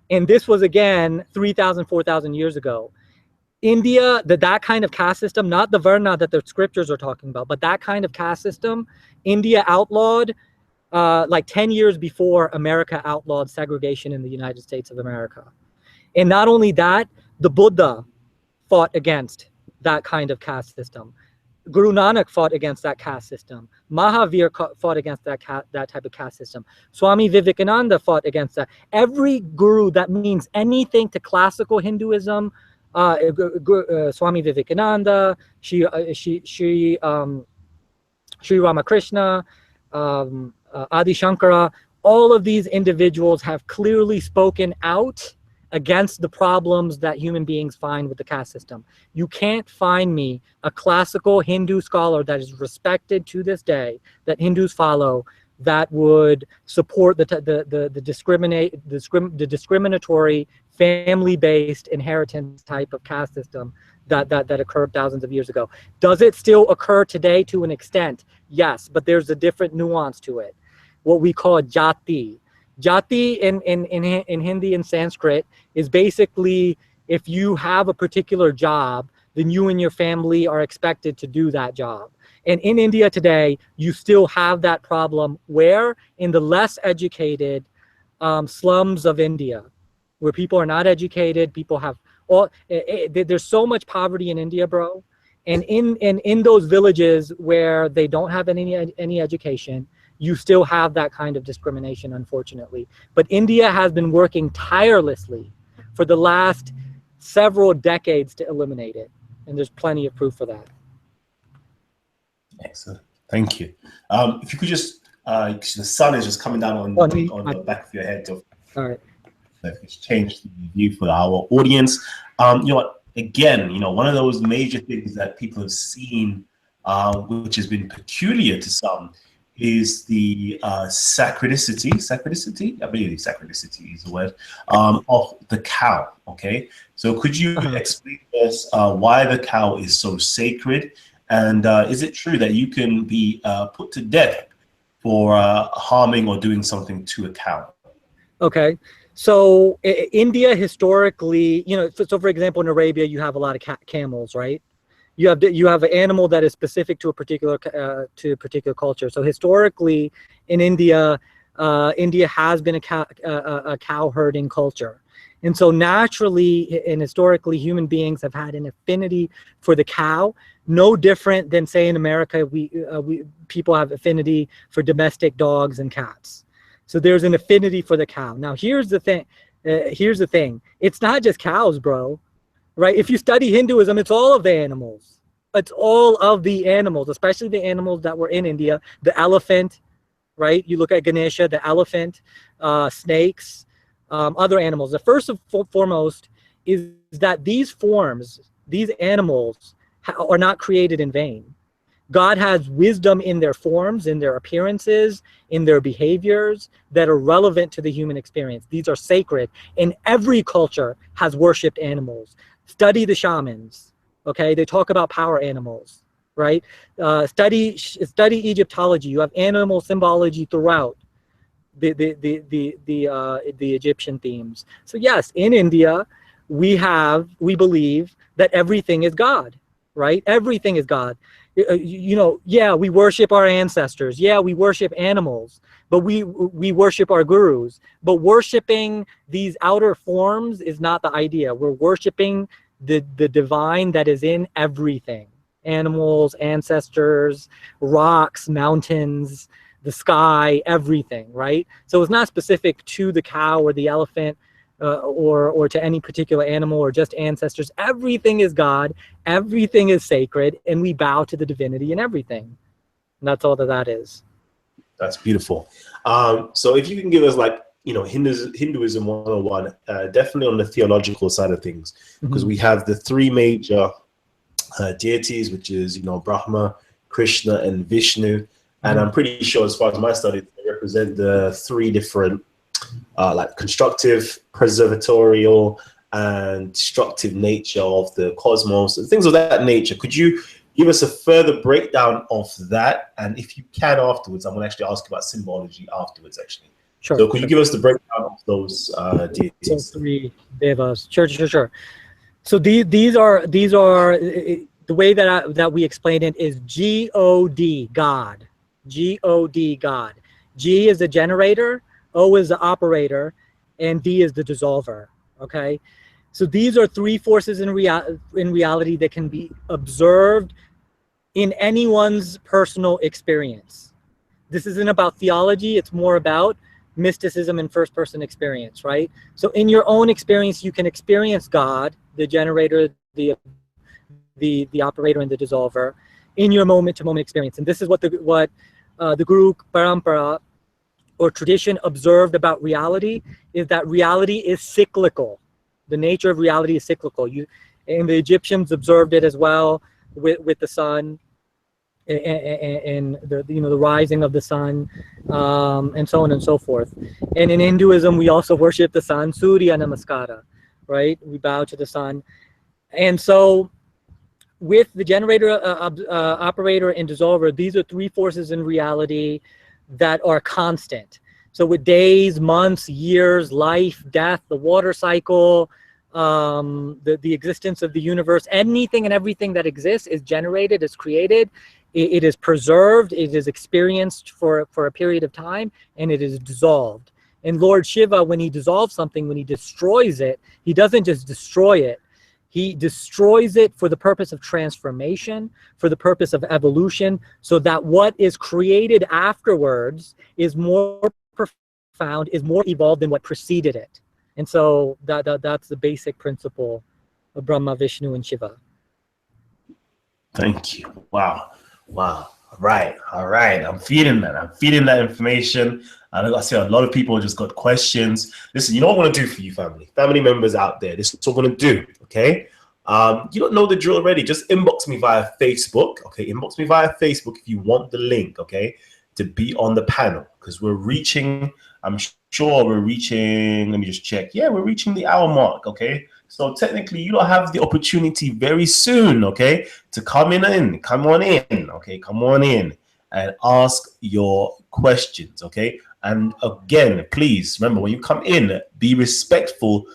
And this was, again, 3,000, 4,000 years ago. India, that kind of caste system, not the Varna that the scriptures are talking about, but that kind of caste system, India outlawed like 10 years before America outlawed segregation in the United States of America. And not only that, the Buddha fought against that kind of caste system. Guru Nanak fought against that caste system. Mahavir fought against that type of caste system. Swami Vivekananda fought against that. Every guru that means anything to classical Hinduism, Swami Vivekananda, Sri Ramakrishna, Adi Shankara, all of these individuals have clearly spoken out against the problems that human beings find with the caste system. You can't find me a classical Hindu scholar that is respected to this day, that Hindus follow, that would support the discriminatory family-based inheritance type of caste system that occurred thousands of years ago. Does it still occur today to an extent? Yes, but there's a different nuance to it. What we call jati. Jati in Hindi and Sanskrit is basically, if you have a particular job, then you and your family are expected to do that job. And in India today, you still have that problem where in the less educated slums of India, where people are not educated, people have there's so much poverty in India, bro. And in those villages where they don't have any education, you still have that kind of discrimination, unfortunately. But India has been working tirelessly for the last several decades to eliminate it. And there's plenty of proof for that. Excellent. Thank you. If you could just, the sun is just coming down on the back of your head. All right. It's changed the view for our audience. You know what? Again, you know, one of those major things that people have seen, which has been peculiar to some, is the sacredicity, I believe sacredicity is the word, of the cow, okay? So could you explain to us why the cow is so sacred? And is it true that you can be put to death for harming or doing something to a cow? Okay. So India historically, you know, so for example, in Arabia, you have a lot of camels, right? You have an animal that is specific to a particular culture. So historically, in India, India has been a cow herding culture, and so naturally and historically, human beings have had an affinity for the cow. No different than, say, in America, people have affinity for domestic dogs and cats. So there's an affinity for the cow. Now here's the thing. It's not just cows, bro. Right? If you study Hinduism, it's all of the animals. It's all of the animals, especially the animals that were in India. The elephant, right? You look at Ganesha, the elephant, snakes, other animals. The first and foremost is that these forms, these animals, are not created in vain. God has wisdom in their forms, in their appearances, in their behaviors that are relevant to the human experience. These are sacred, and every culture has worshipped animals. Study the shamans, okay? They talk about power animals, right? Study Egyptology. You have animal symbology throughout the Egyptian themes. So yes, in India, we believe that everything is God, right? Everything is God. Yeah, we worship our ancestors. Yeah, we worship animals, but we worship our gurus. But worshiping these outer forms is not the idea. We're worshiping the divine that is in everything: animals, ancestors, rocks, mountains, the sky, everything, right? So it's not specific to the cow or the elephant, or to any particular animal, or just ancestors. Everything is God, everything is sacred, and we bow to the divinity in everything. And that's all that is. That's beautiful. So if you can give us, like, Hinduism 101, definitely on the theological side of things, because we have the three major deities, which is, Brahma, Krishna, and Vishnu. And I'm pretty sure, as far as my studies, they represent the three different like constructive, preservatorial, and destructive nature of the cosmos and things of that nature. Could you give us a further breakdown of that? And if you can, afterwards, I'm going to actually ask about symbology afterwards, actually. Sure. So could you give us the breakdown of those deities? Those three devas. Sure. So these are the way that we explain it is God, God. G-O-D, God. G is the generator, O is the operator, and D is the dissolver, okay? So these are three forces in reality that can be observed in anyone's personal experience. This isn't about theology, it's more about mysticism and first-person experience, right? So in your own experience, you can experience God, the generator, the operator, and the dissolver, in your moment-to-moment experience. And this is what the Guru Parampara or tradition observed about reality, is that reality is cyclical. The nature of reality is cyclical. And the Egyptians observed it as well with the sun and the rising of the sun, and so on and so forth. And in Hinduism, we also worship the sun, Surya Namaskara, right? We bow to the sun. And so with the generator, operator, and dissolver, these are three forces in reality that are constant. So with days, months, years, life, death, the water cycle, the existence of the universe, anything and everything that exists is generated, is created, it is preserved, it is experienced for a period of time, and it is dissolved. And Lord Shiva, when he dissolves something, when he destroys it, he doesn't just destroy it. He destroys it for the purpose of transformation, for the purpose of evolution, so that what is created afterwards is more profound, is more evolved than what preceded it. And so that's the basic principle of Brahma, Vishnu, and Shiva. Thank you. Wow. All right. I'm feeding that information. And like I said, a lot of people just got questions. Listen, you know what I'm going to do for you, family members out there. This is what I'm going to do, okay? You don't know the drill already. Just inbox me via Facebook, okay? Inbox me via Facebook if you want the link, okay, to be on the panel, because we're reaching, I'm sure we're reaching, let me just check. Yeah, we're reaching the hour mark, okay? So technically, you don't have the opportunity very soon, okay, to come on in, okay, come on in and ask your questions, okay? And again, please remember, when you come in, be respectful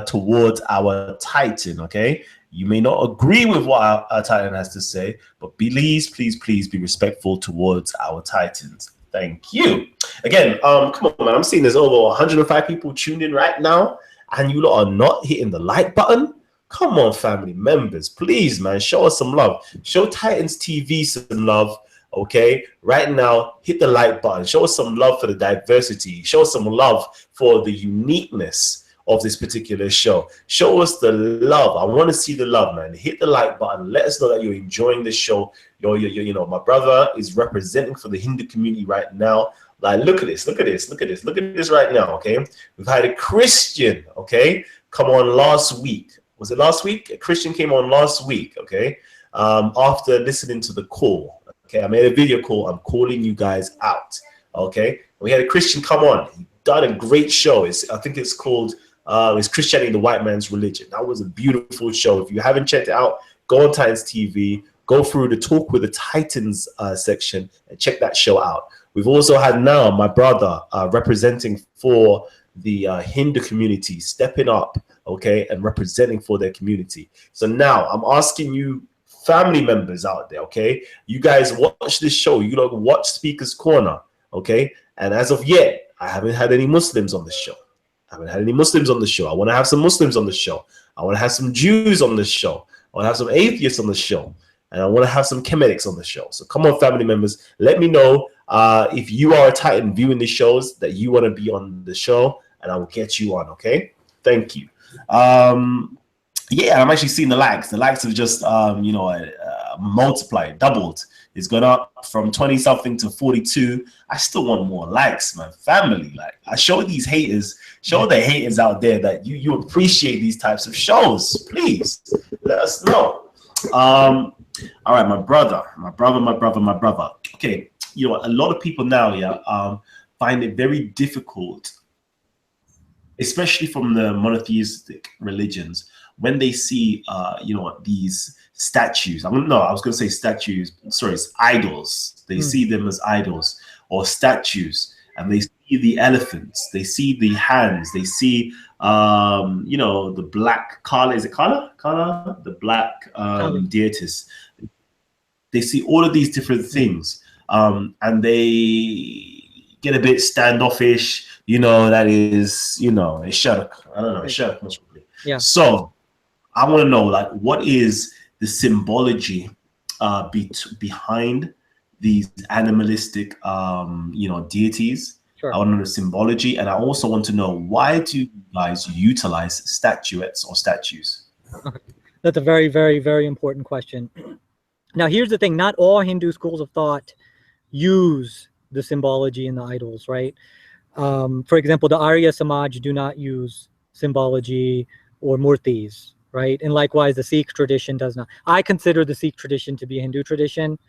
towards our Titan, okay? You may not agree with what our Titan has to say, but please, please, please be respectful towards our Titans. Thank you. Again, come on, man. I'm seeing there's over 105 people tuned in right now, and you lot are not hitting the like button. Come on, family members, please, man, show us some love. Show Titans TV some love, okay? Right now, hit the like button. Show us some love for the diversity. Show us some love for the uniqueness of this particular show. Show us the love. I want to see the love, man. Hit the like button. Let us know that you're enjoying the show. You know, my brother is representing for the Hindu community right now. Like, look at this, look at this, look at this, look at this right now, okay? We've had a Christian, okay, come on last week. Was it last week? A Christian came on last week, okay? After listening to the call, okay? I made a video call. I'm calling you guys out, okay? We had a Christian come on. He done a great show. I think it's called it's Christianity, the White Man's Religion. That was a beautiful show. If you haven't checked it out, go on Titans TV, go through the Talk with the Titans section and check that show out. We've also had now my brother representing for the Hindu community, stepping up, okay, and representing for their community. So now I'm asking you family members out there, okay, you guys watch this show, you know, watch Speaker's Corner, okay, and as of yet, I haven't had any Muslims on the show. I haven't had any Muslims on the show. I want to have some Muslims on the show. I want to have some Jews on the show. I want to have some atheists on the show. And I want to have some Hermeneutics on the show. So come on, family members. Let me know if you are a Titan viewing the shows that you want to be on the show. And I will get you on, okay? Thank you. Yeah, I'm actually seeing the likes. The likes have just, you know, multiplied, doubled. It's gone up from 20-something to 42. I still want more likes, man. Family, like, I show these haters, show the haters out there that you appreciate these types of shows. Please, let us know. All right, my brother. Okay, you know, a lot of people now, yeah, find it very difficult, especially from the monotheistic religions, when they see, you know, these statues. I was going to say statues. Sorry, it's idols. They see them as idols or statues, and they see the elephants. They see the hands. They see, you know, the black Kala. Is it Kala? Kala, the black deities. They see all of these different things, and they get a bit standoffish. You know, that is, you know, a shirk. I don't know, a shirk most probably. Yeah. So I want to know, like, what is the symbology behind these animalistic, you know, deities? Sure. I want to know the symbology, and I also want to know, why do you guys utilize statuettes or statues? Okay. That's a very, very, very important question. Now, here's the thing: not all Hindu schools of thought use the symbology in the idols, right? For example, the Arya Samaj do not use symbology or murtis, right? And likewise, the Sikh tradition does not. I consider the Sikh tradition to be a Hindu tradition.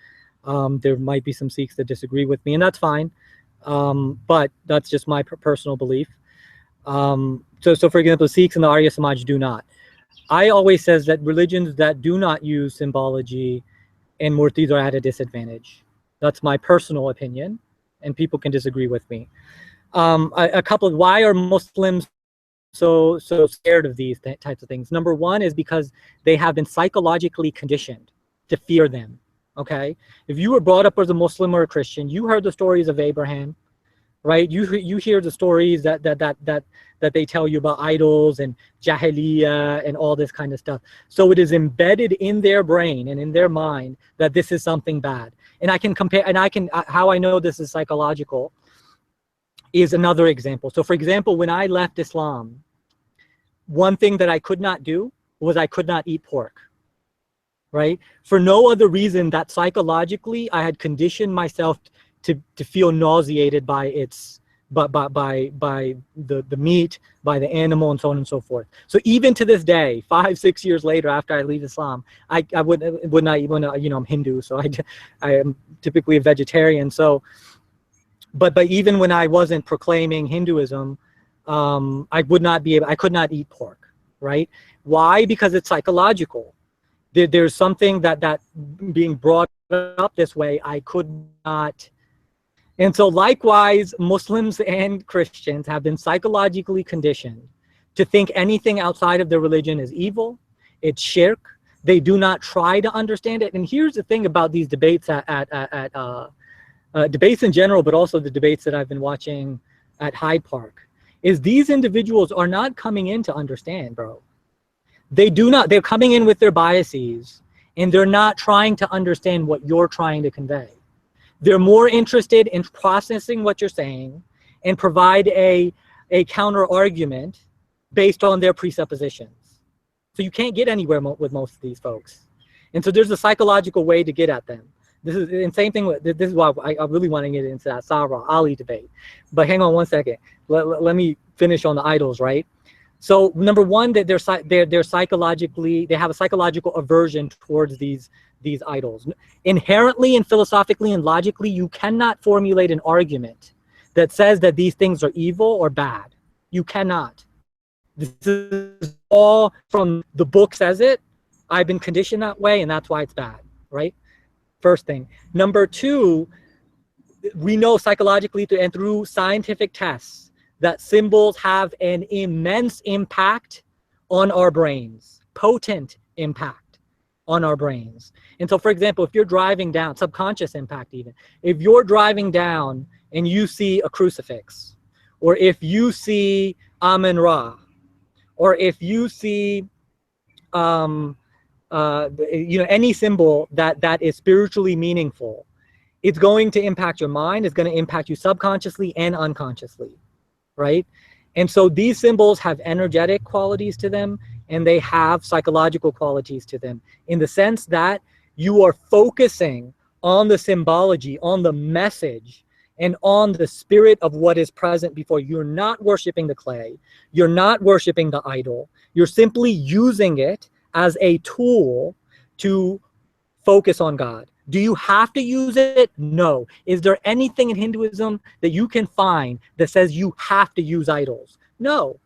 There might be some Sikhs that disagree with me, and that's fine. But that's just my personal belief. So for example, Sikhs and the Arya Samaj do not. I always says that religions that do not use symbology and murtis are at a disadvantage. That's my personal opinion, and people can disagree with me. Why are Muslims so scared of these types of things? Number one is because they have been psychologically conditioned to fear them. Okay, if you were brought up as a Muslim or a Christian, you heard the stories of Abraham, right? You hear the stories that they tell you about idols and Jahiliyyah and all this kind of stuff. So it is embedded in their brain and in their mind that this is something bad. And I can compare, and how I know this is psychological is another example. So for example, when I left Islam, one thing that I could not do was I could not eat pork, right? For no other reason that psychologically I had conditioned myself to feel nauseated by the meat, by the animal, and so on and so forth. So even to this day, 5-6 years later after I leave Islam, I would not even, you know, I'm Hindu, so I am typically a vegetarian. So but even when I wasn't proclaiming Hinduism, I could not eat pork, right? Why? Because it's psychological. There's something that being brought up this way, I could not. And so likewise, Muslims and Christians have been psychologically conditioned to think anything outside of their religion is evil, it's shirk, They do not try to understand it. And here's the thing about these debates debates in general, but also the debates that I've been watching at Hyde Park, is these individuals are not coming in to understand, bro. They do not. They're coming in with their biases, and they're not trying to understand what you're trying to convey. They're more interested in processing what you're saying and provide a counter argument based on their presuppositions. So you can't get anywhere with most of these folks. And so there's a psychological way to get at them. This is the same thing. This is why I really want to get into that Sarah Ali debate. But hang on one second. Let me finish on the idols, right? So number one, that they're psychologically, they have a psychological aversion towards these idols. Inherently and philosophically and logically, you cannot formulate an argument that says that these things are evil or bad. You cannot. This is all from the book says it. I've been conditioned that way, and that's why it's bad, right? First thing. Number two, we know psychologically and through scientific tests that symbols have an immense impact on our brains, potent impact on our brains. And so, for example, if you're driving down, subconscious impact even, if you're driving down and you see a crucifix, or if you see Amun Ra, or if you see any symbol that is spiritually meaningful, it's going to impact your mind. It's going to impact you subconsciously and unconsciously, right? And so these symbols have energetic qualities to them, and they have psychological qualities to them, in the sense that you are focusing on the symbology, on the message, and on the spirit of what is present before you. You're not worshiping the clay. You're not worshiping the idol. You're simply using it as a tool to focus on God. Do you have to use it? No. Is there anything in Hinduism that you can find that says you have to use idols? No.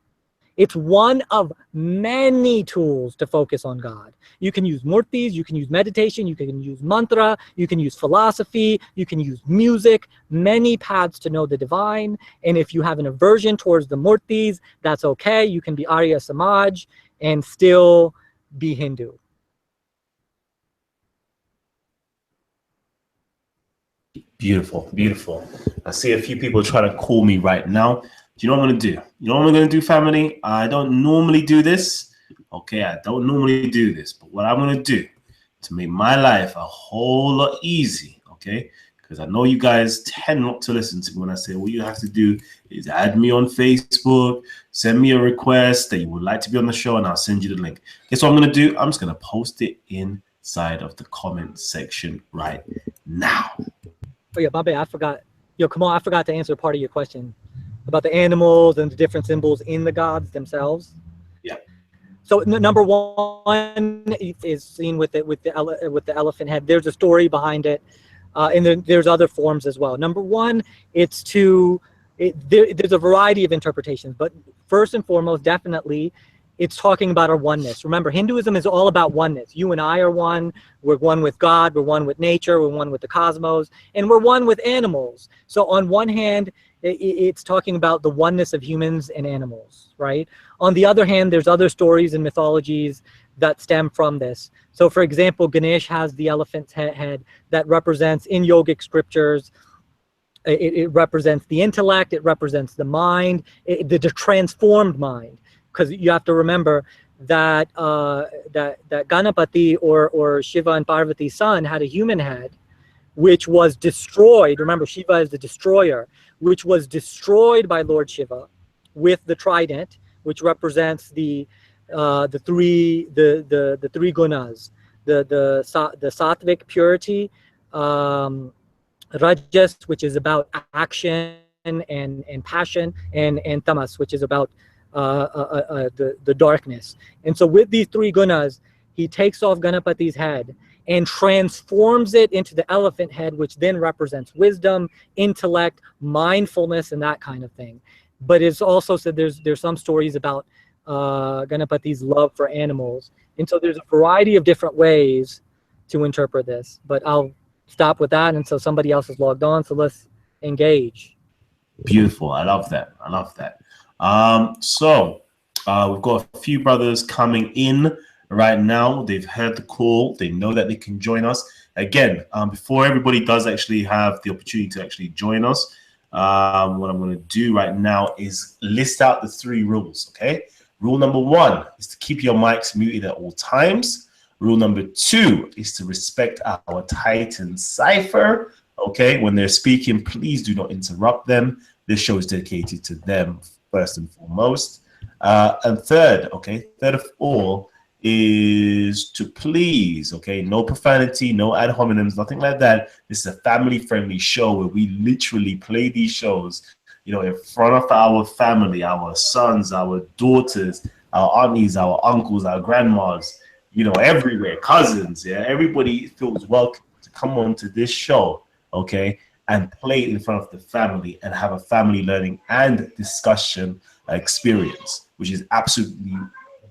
It's one of many tools to focus on God. You can use murtis, you can use meditation, you can use mantra, you can use philosophy, you can use music, many paths to know the divine. And if you have an aversion towards the murtis, that's okay. You can be Arya Samaj and still be Hindu. Beautiful, beautiful. I see a few people trying to call me right now. Do you know what I'm going to do? You know what I'm going to do, family? I don't normally do this. Okay, I don't normally do this. But what I'm going to do to make my life a whole lot easy, okay? Because I know you guys tend not to listen to me when I say, all you have to do is add me on Facebook, send me a request that you would like to be on the show, and I'll send you the link. Guess what I'm going to do? I'm just going to post it inside of the comment section right now. Oh, yeah, Bobby, I forgot. Yo, come on, I forgot to answer part of your question about the animals and the different symbols in the gods themselves. Yeah. So number one is seen with the elephant head. There's a story behind it, and then there's other forms as well. Number one, it's there's a variety of interpretations, but first and foremost, definitely, it's talking about our oneness. Remember, Hinduism is all about oneness. You and I are one. We're one with God. We're one with nature. We're one with the cosmos. And we're one with animals. So on one hand, it's talking about the oneness of humans and animals, right? On the other hand, there's other stories and mythologies that stem from this. So for example, Ganesh has the elephant's head that represents, in yogic scriptures, it represents the intellect, it represents the mind, the transformed mind. Because you have to remember that that Ganapati or Shiva and Parvati's son had a human head, which was destroyed. Remember, Shiva is the destroyer, which was destroyed by Lord Shiva with the trident, which represents the three gunas, the sattvic purity, rajas, which is about action and passion, and tamas, which is about the darkness. And so with these three gunas, he takes off Ganapati's head and transforms it into the elephant head, which then represents wisdom, intellect, mindfulness, and that kind of thing. But it's also said there's some stories about Ganapati's love for animals. And so there's a variety of different ways to interpret this. But I'll stop with that, and so somebody else is logged on, so let's engage. Beautiful. I love that. I love that. So we've got a few brothers coming in right now. They've heard the call. They know that they can join us. Again, before everybody does actually have the opportunity to actually join us, what I'm going to do right now is list out the 3 rules, okay? Rule number 1 is to keep your mics muted at all times. Rule number 2 is to respect our Titan cipher, okay? When they're speaking, please do not interrupt them. This show is dedicated to them first and foremost. And third of all, is to please, okay, no profanity, no ad hominems, nothing like that. This is a family-friendly show where we literally play these shows, you know, in front of our family, our sons, our daughters, our aunties, our uncles, our grandmas, you know, everywhere, cousins, yeah, everybody feels welcome to come on to this show, okay, and play it in front of the family and have a family learning and discussion experience, which is absolutely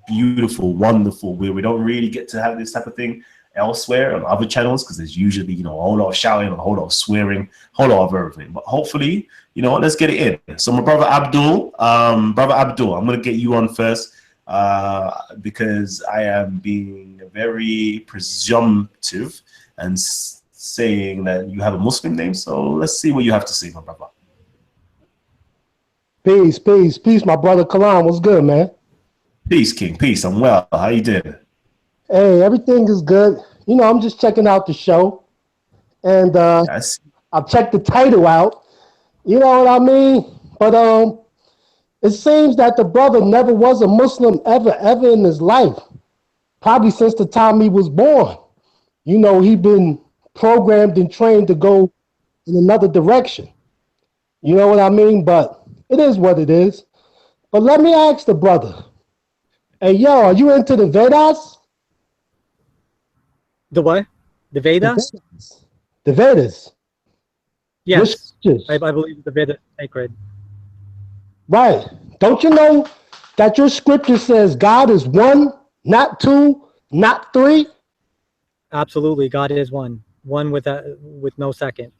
beautiful, wonderful, where we don't really get to have this type of thing elsewhere on other channels, because there's usually, you know, a whole lot of shouting, a whole lot of swearing, a whole lot of everything. But hopefully, you know, let's get it in. So my brother Abdul, I'm gonna get you on first, because I am being very presumptive and saying that you have a Muslim name. So let's see what you have to say, my brother. Peace, my brother Kalam. What's good, man? Peace, King. Peace. I'm well. How you doing? Hey, everything is good. You know, I'm just checking out the show, and I've checked the title out. You know what I mean? But it seems that the brother never was a Muslim ever in his life. Probably since the time he was born. You know, he been programmed and trained to go in another direction. You know what I mean? But it is what it is. But let me ask the brother. Hey, yo, are you into the Vedas? The what? The Vedas? The Vedas. Yes, I believe the Vedas is sacred. Right. Don't you know that your scripture says God is one, not two, not three? Absolutely, God is one with no second.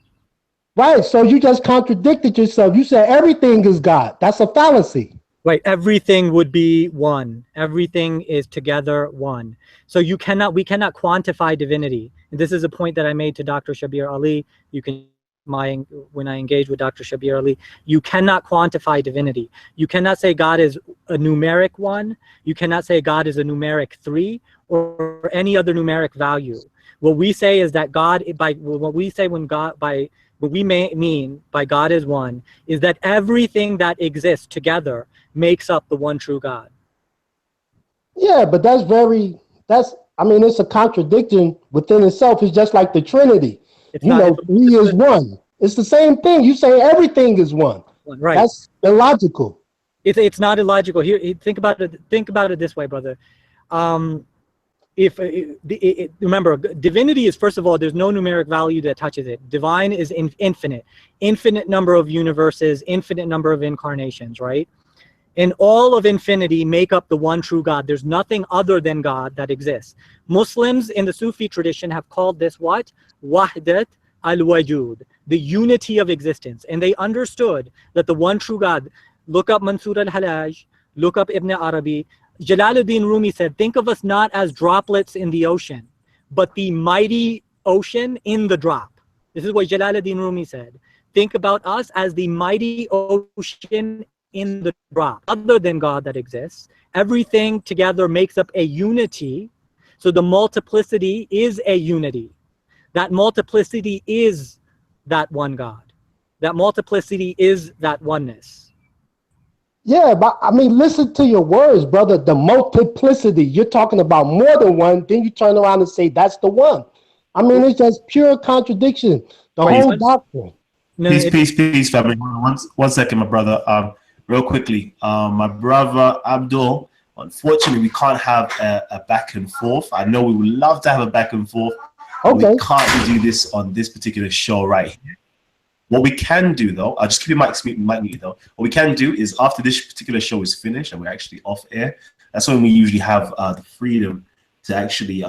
Right. So you just contradicted yourself. You said everything is God. That's a fallacy. Right, everything would be one. Everything is together one. So we cannot quantify divinity. And this is a point that I made to Dr. Shabir Ali. You can when I engage with Dr. Shabir Ali, you cannot quantify divinity. You cannot say God is a numeric 1. You cannot say God is a numeric 3 or any other numeric value. What we say is that God, what we mean by God is one is that everything that exists together makes up the one true God. Yeah, but I mean, it's a contradiction within itself. It's just like the Trinity. Three is one. It's the same thing. You say everything is one. Right. That's illogical. It's not illogical. Here, think about it this way, brother. Remember, divinity is, first of all, there's no numeric value that touches it. Divine is infinite number of universes, infinite number of incarnations, right? And all of infinity make up the one true God. There's nothing other than God that exists. Muslims in the Sufi tradition have called this what? Wahdat al-wajud, the unity of existence. And they understood that the one true God, look up Mansur al-Halaj, look up Ibn Arabi, Jalaluddin Rumi said, think of us not as droplets in the ocean, but the mighty ocean in the drop. This is what Jalaluddin Rumi said. Think about us as the mighty ocean in the drop. Other than God that exists, everything together makes up a unity. So the multiplicity is a unity. That multiplicity is that one God. That multiplicity is that oneness. Yeah, but I mean, listen to your words, brother. The multiplicity. You're talking about more than one. Then you turn around and say that's the one. I mean, it's just pure contradiction. The whole doctrine. Peace, family. One second, my brother. Real quickly, my brother Abdul. Unfortunately, we can't have a back and forth. I know we would love to have a back and forth. Okay. We can't do this on this particular show right here. What we can do, though, I'll just keep your mic muted, though. What we can do is after this particular show is finished and we're actually off air, that's when we usually have the freedom to actually,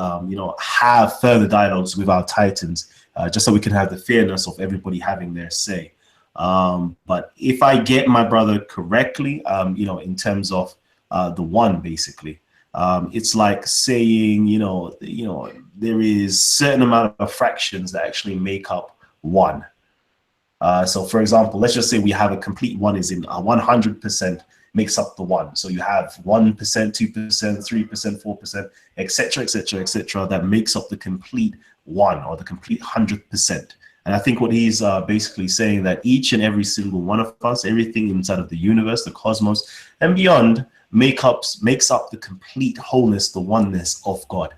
have further dialogues with our titans, just so we can have the fairness of everybody having their say. But if I get my brother correctly, in terms of the one, basically, It's like saying, there is certain amount of fractions that actually make up one. So for example, let's just say we have a complete one is in 100% makes up the one. So you have 1%, 2%, 3%, 4%, etc., etc., etc. that makes up the complete one, or the complete 100%. And I think what he's basically saying, that each and every single one of us, everything inside of the universe, the cosmos, and beyond, makes up the complete wholeness, the oneness of God.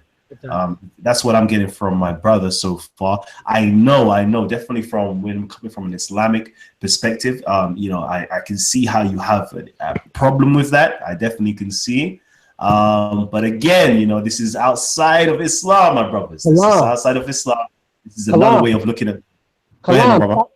That's what I'm getting from my brother so far. I know definitely from when coming from an Islamic perspective, I can see how you have a problem with that. I definitely can see. But again, this is outside of Islam, my brothers. This is outside of Islam. This is another way of looking at it. Go ahead, my brother.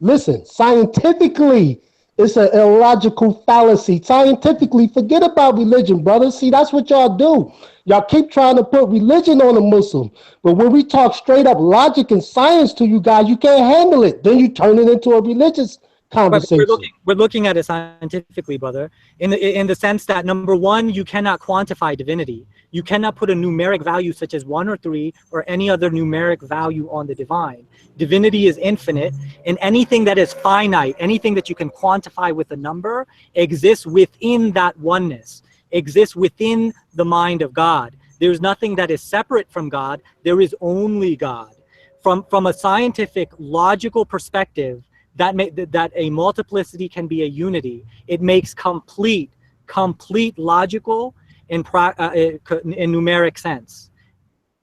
Listen, scientifically, it's an illogical fallacy. Scientifically, forget about religion, brother. See, that's what y'all do. Y'all keep trying to put religion on a Muslim. But when we talk straight up logic and science to you guys, you can't handle it. Then you turn it into a religious conversation. We're looking at it scientifically, brother, in the sense that, number one, you cannot quantify divinity. You cannot put a numeric value such as 1 or 3 or any other numeric value on the divine. Divinity is infinite, and anything that is finite, anything that you can quantify with a number, exists within that oneness, exists within the mind of God. There's nothing that is separate from God. There is only God. From a scientific, logical perspective, that a multiplicity can be a unity. It makes complete logical in numeric sense.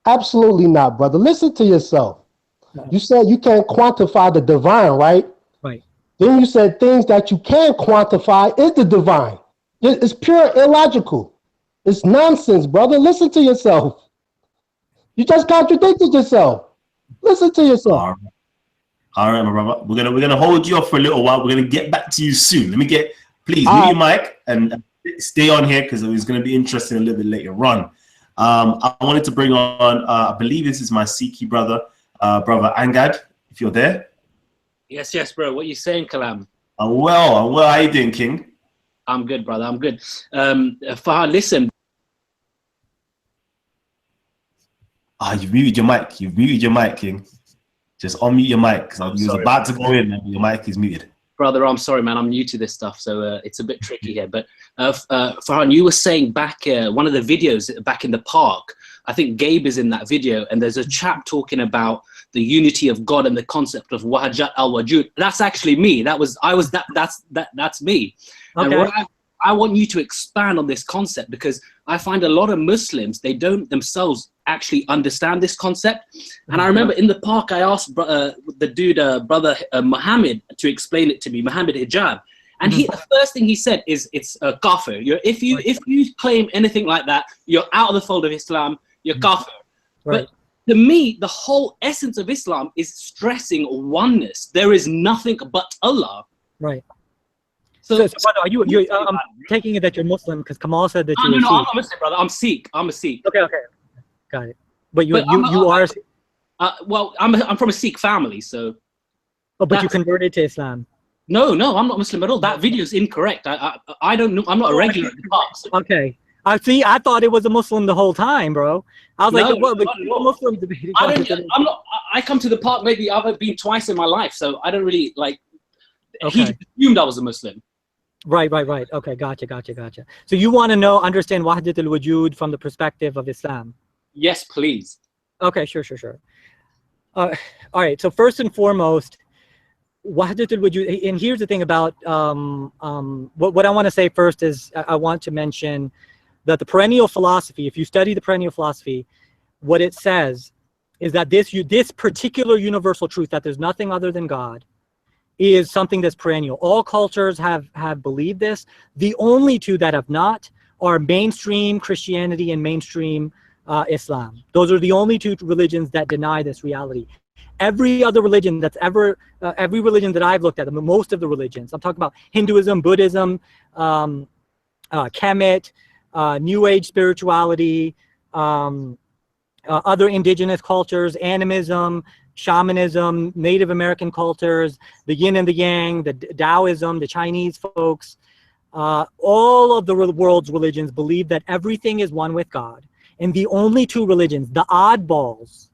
Absolutely not, brother. Listen to yourself. You said you can't quantify the divine, right? Right. Then you said things that you can quantify is the divine. It's pure illogical. It's nonsense, brother. Listen to yourself. You just contradicted yourself. Listen to yourself. All right, my brother. We're gonna hold you off for a little while. We're gonna get back to you soon. Please mute your mic and stay on here, because it's gonna be interesting a little bit later on. I wanted to bring on, I believe this is my Sikhi brother, brother Angad, if you're there. Yes, bro. What are you saying, Kalam? Well. How you doing, King? I'm good, brother. I'm good. Farhan, listen. You've muted your mic. You've muted your mic, King. Just unmute your mic, because you was about to go in and your mic is muted. Brother, I'm sorry, man. I'm new to this stuff, so it's a bit tricky here. But Farhan, you were saying back one of the videos back in the park, I think Gabe is in that video, and there's a chap talking about the unity of God and the concept of wahajat al-wajud. That's actually me. That's me. Okay. And what I want you to expand on this concept, because I find a lot of Muslims, they don't themselves actually understand this concept. And I remember in the park, I asked the dude, brother Muhammad, to explain it to me, Muhammad Hijab. And the first thing he said is, it's kafir. If you claim anything like that, you're out of the fold of Islam, you're kafir. Right. But to me, the whole essence of Islam is stressing oneness. There is nothing but Allah. Right. So brother, I'm taking it that you're Muslim, because Kamal said that you were Sikh. No, I'm not Muslim, brother. I'm Sikh. Okay. Got it. But you are. Well, I'm from a Sikh family, so. Oh, but you converted to Islam. No, I'm not Muslim at all. That video is incorrect. I don't know. I'm not a regular in the park. So. Okay. I thought it was a Muslim the whole time, bro. I was like, what Muslim debating? I'm not. I come to the park. Maybe I've been twice in my life, so I don't really like. Okay. He assumed I was a Muslim. Right. Okay, gotcha. So you want to understand Wahdat al-Wujud from the perspective of Islam? Yes, please. Okay, sure. All right, so first and foremost, Wahdat al-Wujud, and here's the thing about, what I want to say first is, I want to mention that the perennial philosophy, if you study the perennial philosophy, what it says is that this particular universal truth, that there's nothing other than God, is something that's perennial. All cultures have believed this. The only two that have not are mainstream Christianity and mainstream Islam. Those are the only two religions that deny this reality. Every other religion that's every religion that I've looked at, most of the religions, I'm talking about Hinduism, Buddhism, Kemet, New Age spirituality, other indigenous cultures, animism, shamanism, Native American cultures, the yin and the yang, the Taoism, the Chinese folks, all of the world's religions believe that everything is one with God. And the only two religions, the oddballs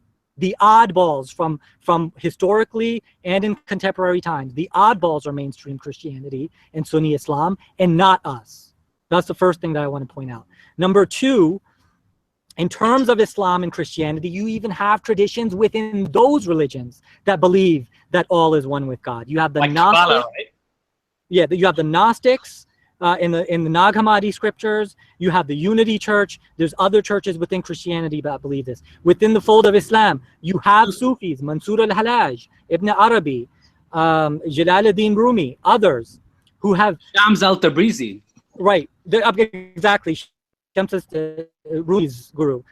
from historically and in contemporary times, the oddballs are mainstream Christianity and Sunni Islam, and not us. That's the first thing that I want to point out. Number two, in terms of Islam and Christianity, you even have traditions within those religions that believe that all is one with God. You have the Gnostics, Kabbalah, right? Yeah, you have the Gnostics in the Nag Hammadi scriptures. You have the Unity Church. There's other churches within Christianity that believe this. Within the fold of Islam, you have Sufis, Mansur al-Halaj, Ibn Arabi, Jalaluddin Rumi, others who have Shams al-Tabrizi. Right, exactly. Shams Rumi's guru,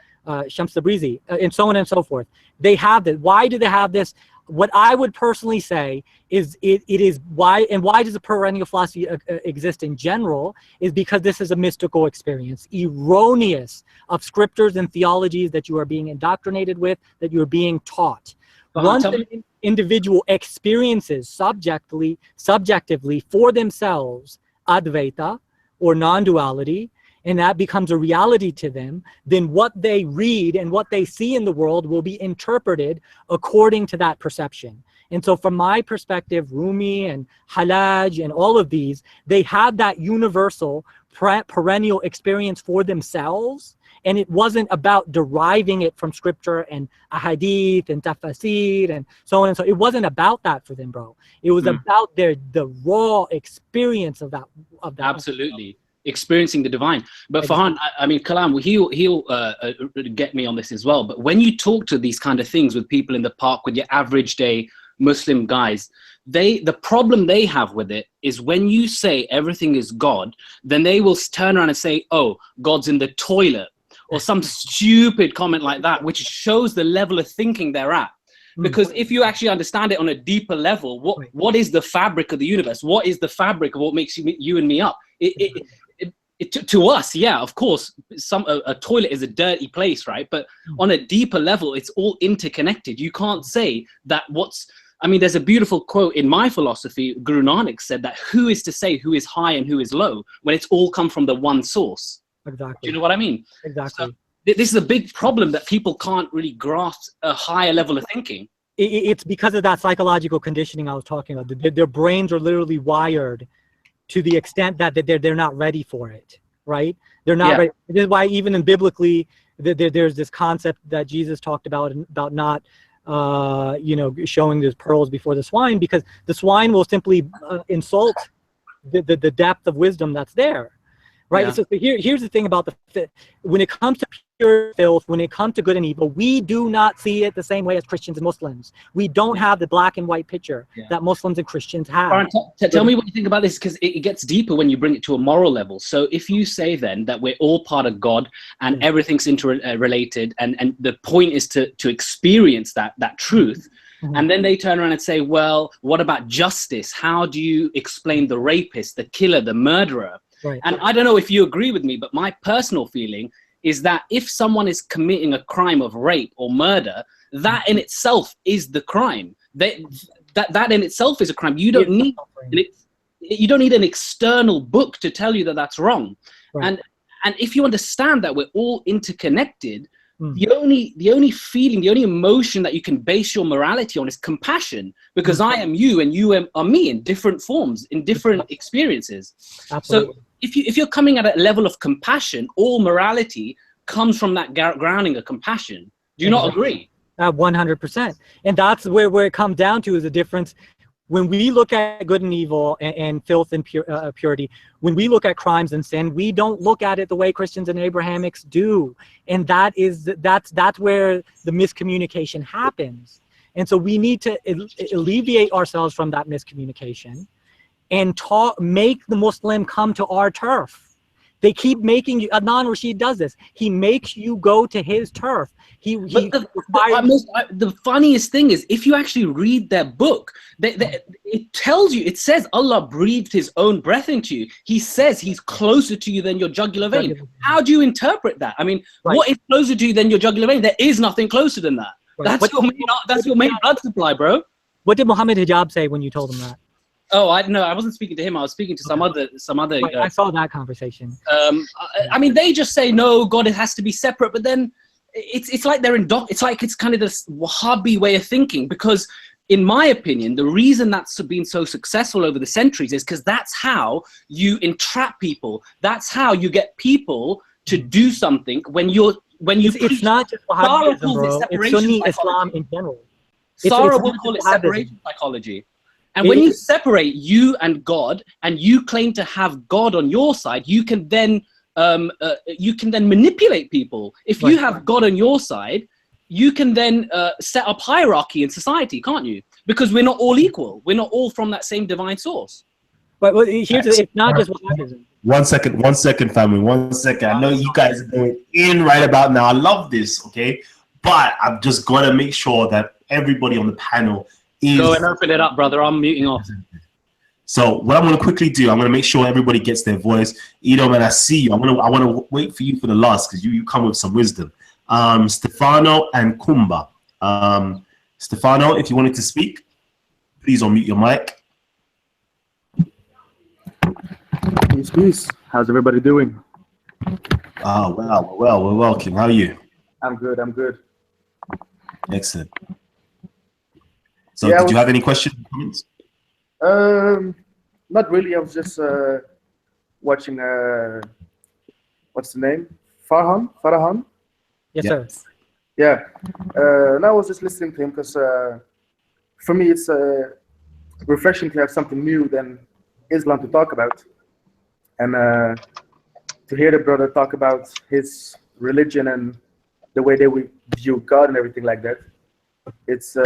Shams Tabrizi, and so on and so forth. They have this. Why do they have this? What I would personally say is it is why, and why does a perennial philosophy exist in general, is because this is a mystical experience, erroneous of scriptures and theologies that you are being indoctrinated with, that you are being taught. Once an individual experiences subjectively for themselves Advaita or non-duality, and that becomes a reality to them, then what they read and what they see in the world will be interpreted according to that perception. And so from my perspective, Rumi and Halaj and all of these, they have that universal perennial experience for themselves, and it wasn't about deriving it from scripture and ahadith and tafsir and so on and so. It wasn't about that for them, bro. It was about the raw experience of that. Absolutely. Experiencing the divine. But Farhan, I mean, Kalam, he'll get me on this as well. But when you talk to these kind of things with people in the park, with your average day Muslim guys, the problem they have with it is when you say everything is God, then they will turn around and say, oh, God's in the toilet, or some stupid comment like that, which shows the level of thinking they're at. Because if you actually understand it on a deeper level, what is the fabric of the universe? What is the fabric of what makes you and me up? To us, yeah, of course, a toilet is a dirty place, right? But on a deeper level, it's all interconnected. You can't say that I mean, there's a beautiful quote in my philosophy. Guru Nanak said that who is to say who is high and who is low when it's all come from the one source? Exactly. Do you know what I mean? Exactly. So, this is a big problem that people can't really grasp a higher level of thinking. It's because of that psychological conditioning I was talking about. Their brains are literally wired to the extent that they're not ready for it, right? They're not ready. This is why even in biblically, there's this concept that Jesus talked about not, showing those pearls before the swine, because the swine will simply insult the depth of wisdom that's there. Right. Yeah. So here's the thing about when it comes to pure filth, when it comes to good and evil, we do not see it the same way as Christians and Muslims. We don't have the black and white picture that Muslims and Christians have. Farhan, tell me what you think about this, because it gets deeper when you bring it to a moral level. So if you say then that we're all part of God and everything's interrelated, and the point is to experience that truth. And then they turn around and say, well, what about justice? How do you explain the rapist, the killer, the murderer? Right. And I don't know if you agree with me, but my personal feeling is that if someone is committing a crime of rape or murder, that in itself is the crime. That in itself is a crime. You don't need an external book to tell you that that's wrong. Right. And if you understand that we're all interconnected, the only feeling, the only emotion that you can base your morality on is compassion, because I am you and you are me in different forms, in different experiences. Absolutely. So if you're coming at a level of compassion, all morality comes from that grounding of compassion. Do you not agree? 100%. And that's where it comes down to, is a difference. When we look at good and evil and filth and purity, when we look at crimes and sin, we don't look at it the way Christians and Abrahamics do. And that's where the miscommunication happens. And so we need to alleviate ourselves from that miscommunication and make the Muslim come to our turf. They keep making you, Adnan Rashid does this. He makes you go to his turf. The funniest thing is, if you actually read their book, it tells you, it says Allah breathed his own breath into you. He says he's closer to you than your jugular vein. How do you interpret that? I mean, what is closer to you than your jugular vein? There is nothing closer than that. That's your main blood supply, bro. What did Muhammad Hijab say when you told him that? Oh, I wasn't speaking to him. I was speaking to some other. Right, I saw that conversation. I mean, they just say no, God, it has to be separate. But then it's like they're it's like it's kind of this Wahhabi way of thinking. Because in my opinion, the reason that's been so successful over the centuries is because that's how you entrap people. That's how you get people to do something when you. It's not just Wahhabism, bro. It's Sunni Islam in general. Sarah will call it separation psychology. And when you separate you and God, and you claim to have God on your side, you can then manipulate people. If you have God on your side, you can then set up hierarchy in society, can't you? Because we're not all equal. We're not all from that same divine source. But it's not just Wahhabism. 1 second, family. 1 second. I know you guys are going in right about now. I love this, okay? But I've just got to make sure that everybody on the panel is... Go and open it up, brother. I'm muting off. So what I'm going to quickly do, I'm going to make sure everybody gets their voice. Edo, man, I see you. I want to wait for you for the last because you come with some wisdom. Stefano and Kumba. Stefano, if you wanted to speak, please unmute your mic. Peace, peace. How's everybody doing? Oh, well, we're welcome. How are you? I'm good. Excellent. So, did you have any questions or comments? Not really. I was just watching. What's the name? Farhan. Yes, sir. Yeah. And I was just listening to him because for me it's refreshing to have something new than Islam to talk about, and to hear the brother talk about his religion and the way they would view God and everything like that. It's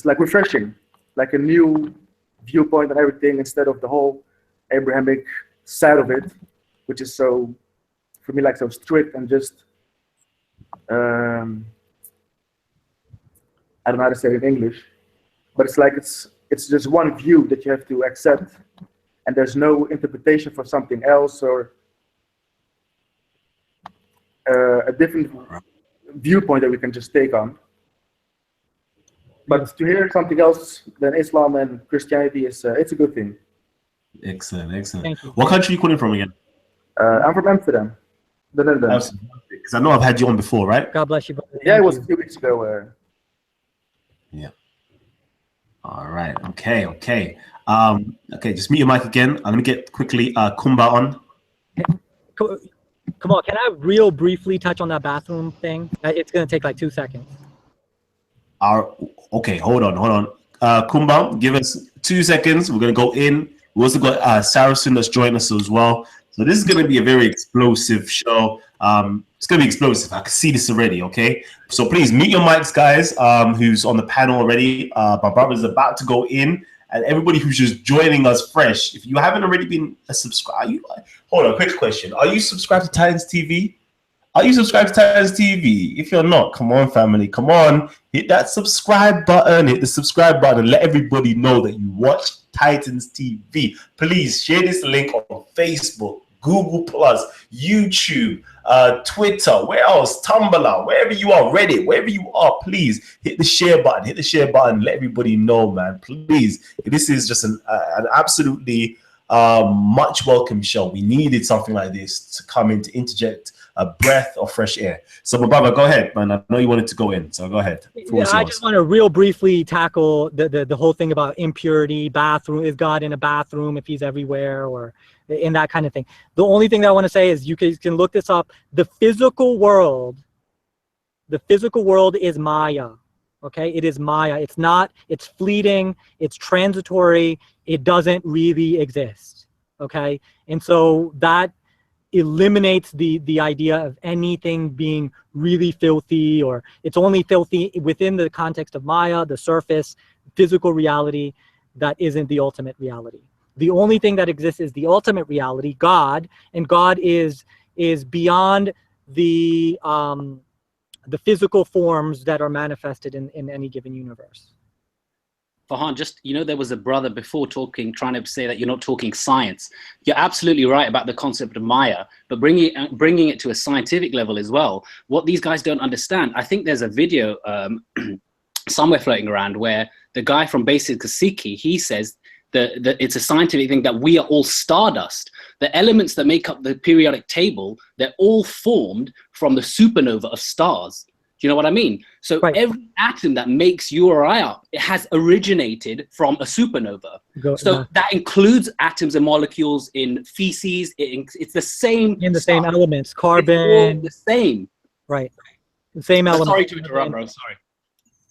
like refreshing, like a new viewpoint on everything instead of the whole Abrahamic side of it, which is so, for me, like so strict and just, I don't know how to say it in English, but it's like it's just one view that you have to accept, and there's no interpretation for something else or a different viewpoint that we can just take on. But to hear something else than Islam and Christianity is it's a good thing. Excellent. Thank you. What country are you calling from again? I'm from Amsterdam, the Netherlands. Because I know I've had you on before, right? God bless you, brother. Yeah, it was a few weeks ago. Yeah. All right. Okay. Okay. Just mute your mic again. I'm gonna get quickly Kumba on. Come on, can I real briefly touch on that bathroom thing? It's gonna take like 2 seconds. Okay, hold on. Kumba, give us 2 seconds. We're gonna go in. We also got Saracen that's joined us as well. So this is gonna be a very explosive show. It's gonna be explosive. I can see this already. Okay, so please mute your mics, guys. Who's on the panel already? My brother's about to go in, and everybody who's just joining us fresh. If you haven't already been a subscriber, hold on. Quick question: are you subscribed to Titans TV? Are you subscribed to Titans TV? If you're not, come on, family, come on, hit that subscribe button. Hit the subscribe button and let everybody know that you watch Titans TV. Please share this link on Facebook, Google Plus, YouTube, Twitter, where else? Tumblr, wherever you are, Reddit, wherever you are, please hit the share button. Hit the share button. Let everybody know, man. Please. This is just an absolutely much welcome show. We needed something like this to come in to interject a breath of fresh air. So, my brother, go ahead, man. I know you wanted to go in, so go ahead. Yeah, I just want to real briefly tackle the whole thing about impurity, bathroom. Is God in a bathroom if he's everywhere, or in that kind of thing? The only thing that I want to say is you can look this up. The physical world is Maya. Okay, it is Maya. It's not. It's fleeting. It's transitory. It doesn't really exist. Okay, and so that eliminates the idea of anything being really filthy, or it's only filthy within the context of Maya, the surface, physical reality that isn't the ultimate reality. The only thing that exists is the ultimate reality, God, and God is beyond the physical forms that are manifested in any given universe. Farhan, just, there was a brother before trying to say that you're not talking science. You're absolutely right about the concept of Maya, but bringing it to a scientific level as well. What these guys don't understand, I think there's a video somewhere floating around where the guy from Basic Kasiki, he says that it's a scientific thing that we are all stardust. The elements that make up the periodic table, they're all formed from the supernova of stars. Do you know what I mean? So every atom that makes you or I up, it has originated from a supernova. That includes atoms and molecules in feces. It's the same. In the same elements, carbon. The same. Right. The same elements. Sorry to interrupt, bro. Sorry.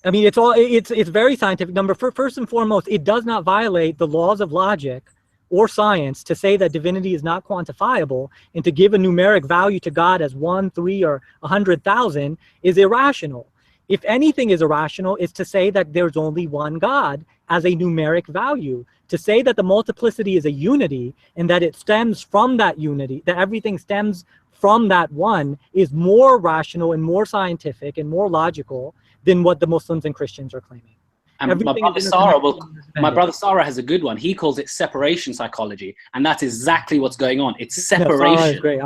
I mean, it's very scientific. First and foremost, it does not violate the laws of logic or science to say that divinity is not quantifiable, and to give a numeric value to God as 1, 3, or 100,000 is irrational. If anything is irrational, it's to say that there's only one God as a numeric value. To say that the multiplicity is a unity and that it stems from that unity, that everything stems from that one, is more rational and more scientific and more logical than what the Muslims and Christians are claiming. And my brother Sarah has a good one. He calls it separation psychology, and that's exactly what's going on. It's separation. Great.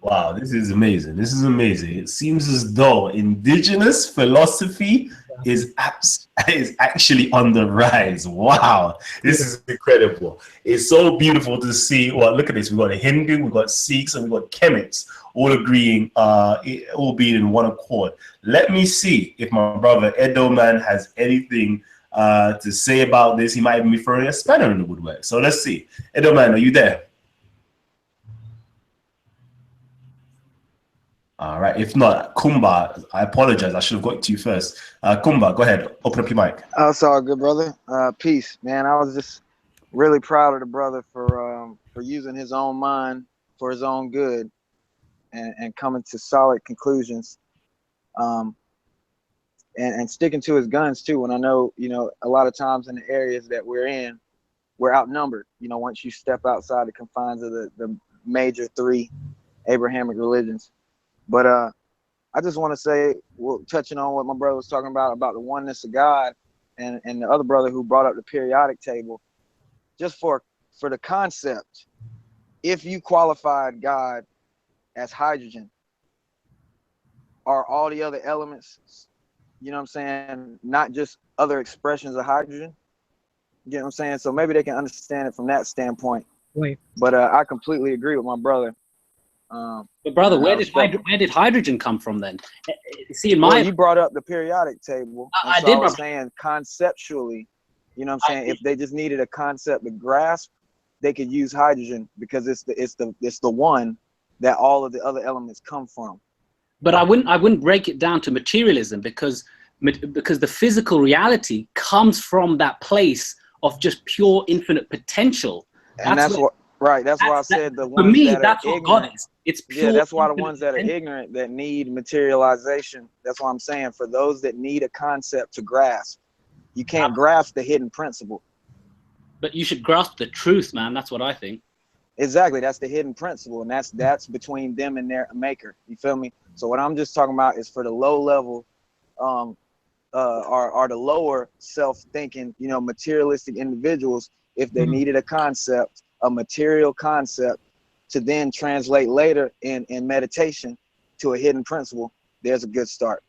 Wow, this is amazing. This is amazing. It seems as though indigenous philosophy is actually on the rise. Wow, this is incredible. It's so beautiful to see. Well, look at this. We've got a Hindu, we've got Sikhs, and we've got Kemetes all agreeing, all being in one accord. Let me see if my brother Edoman has anything to say about this. He might even be throwing a spanner in the woodwork. So let's see. Edoman, are you there? All right. If not, Kumba, I apologize. I should have got to you first. Kumba, go ahead. Open up your mic. Oh, it's all good, brother. Peace, man. I was just really proud of the brother for using his own mind for his own good and coming to solid conclusions. And sticking to his guns too. When I know, a lot of times in the areas that we're in, we're outnumbered. Once you step outside the confines of the major 3 Abrahamic religions. But I just want to say, touching on what my brother was talking about the oneness of God, and the other brother who brought up the periodic table, just for the concept, if you qualified God as hydrogen, are all the other elements, not just other expressions of hydrogen? You know what I'm saying? So maybe they can understand it from that standpoint. Right. But I completely agree with my brother. But brother, where did hydrogen come from then? See, you brought up the periodic table. I was saying conceptually, if they just needed a concept to grasp, they could use hydrogen because it's the one that all of the other elements come from. But I wouldn't break it down to materialism because the physical reality comes from that place of just pure infinite potential. That's why I said the ones for me, that that's are what ignorant, God is. It's pure. Yeah, that's why the ones that are ignorant, that need materialization. That's why I'm saying, for those that need a concept to grasp, you can't grasp the hidden principle. But you should grasp the truth, man. That's what I think. Exactly, that's the hidden principle, and that's between them and their maker. You feel me? So what I'm just talking about is for the low level, are the lower self-thinking, materialistic individuals. If they needed a concept, a material concept, to then translate later in meditation to a hidden principle, there's a good start.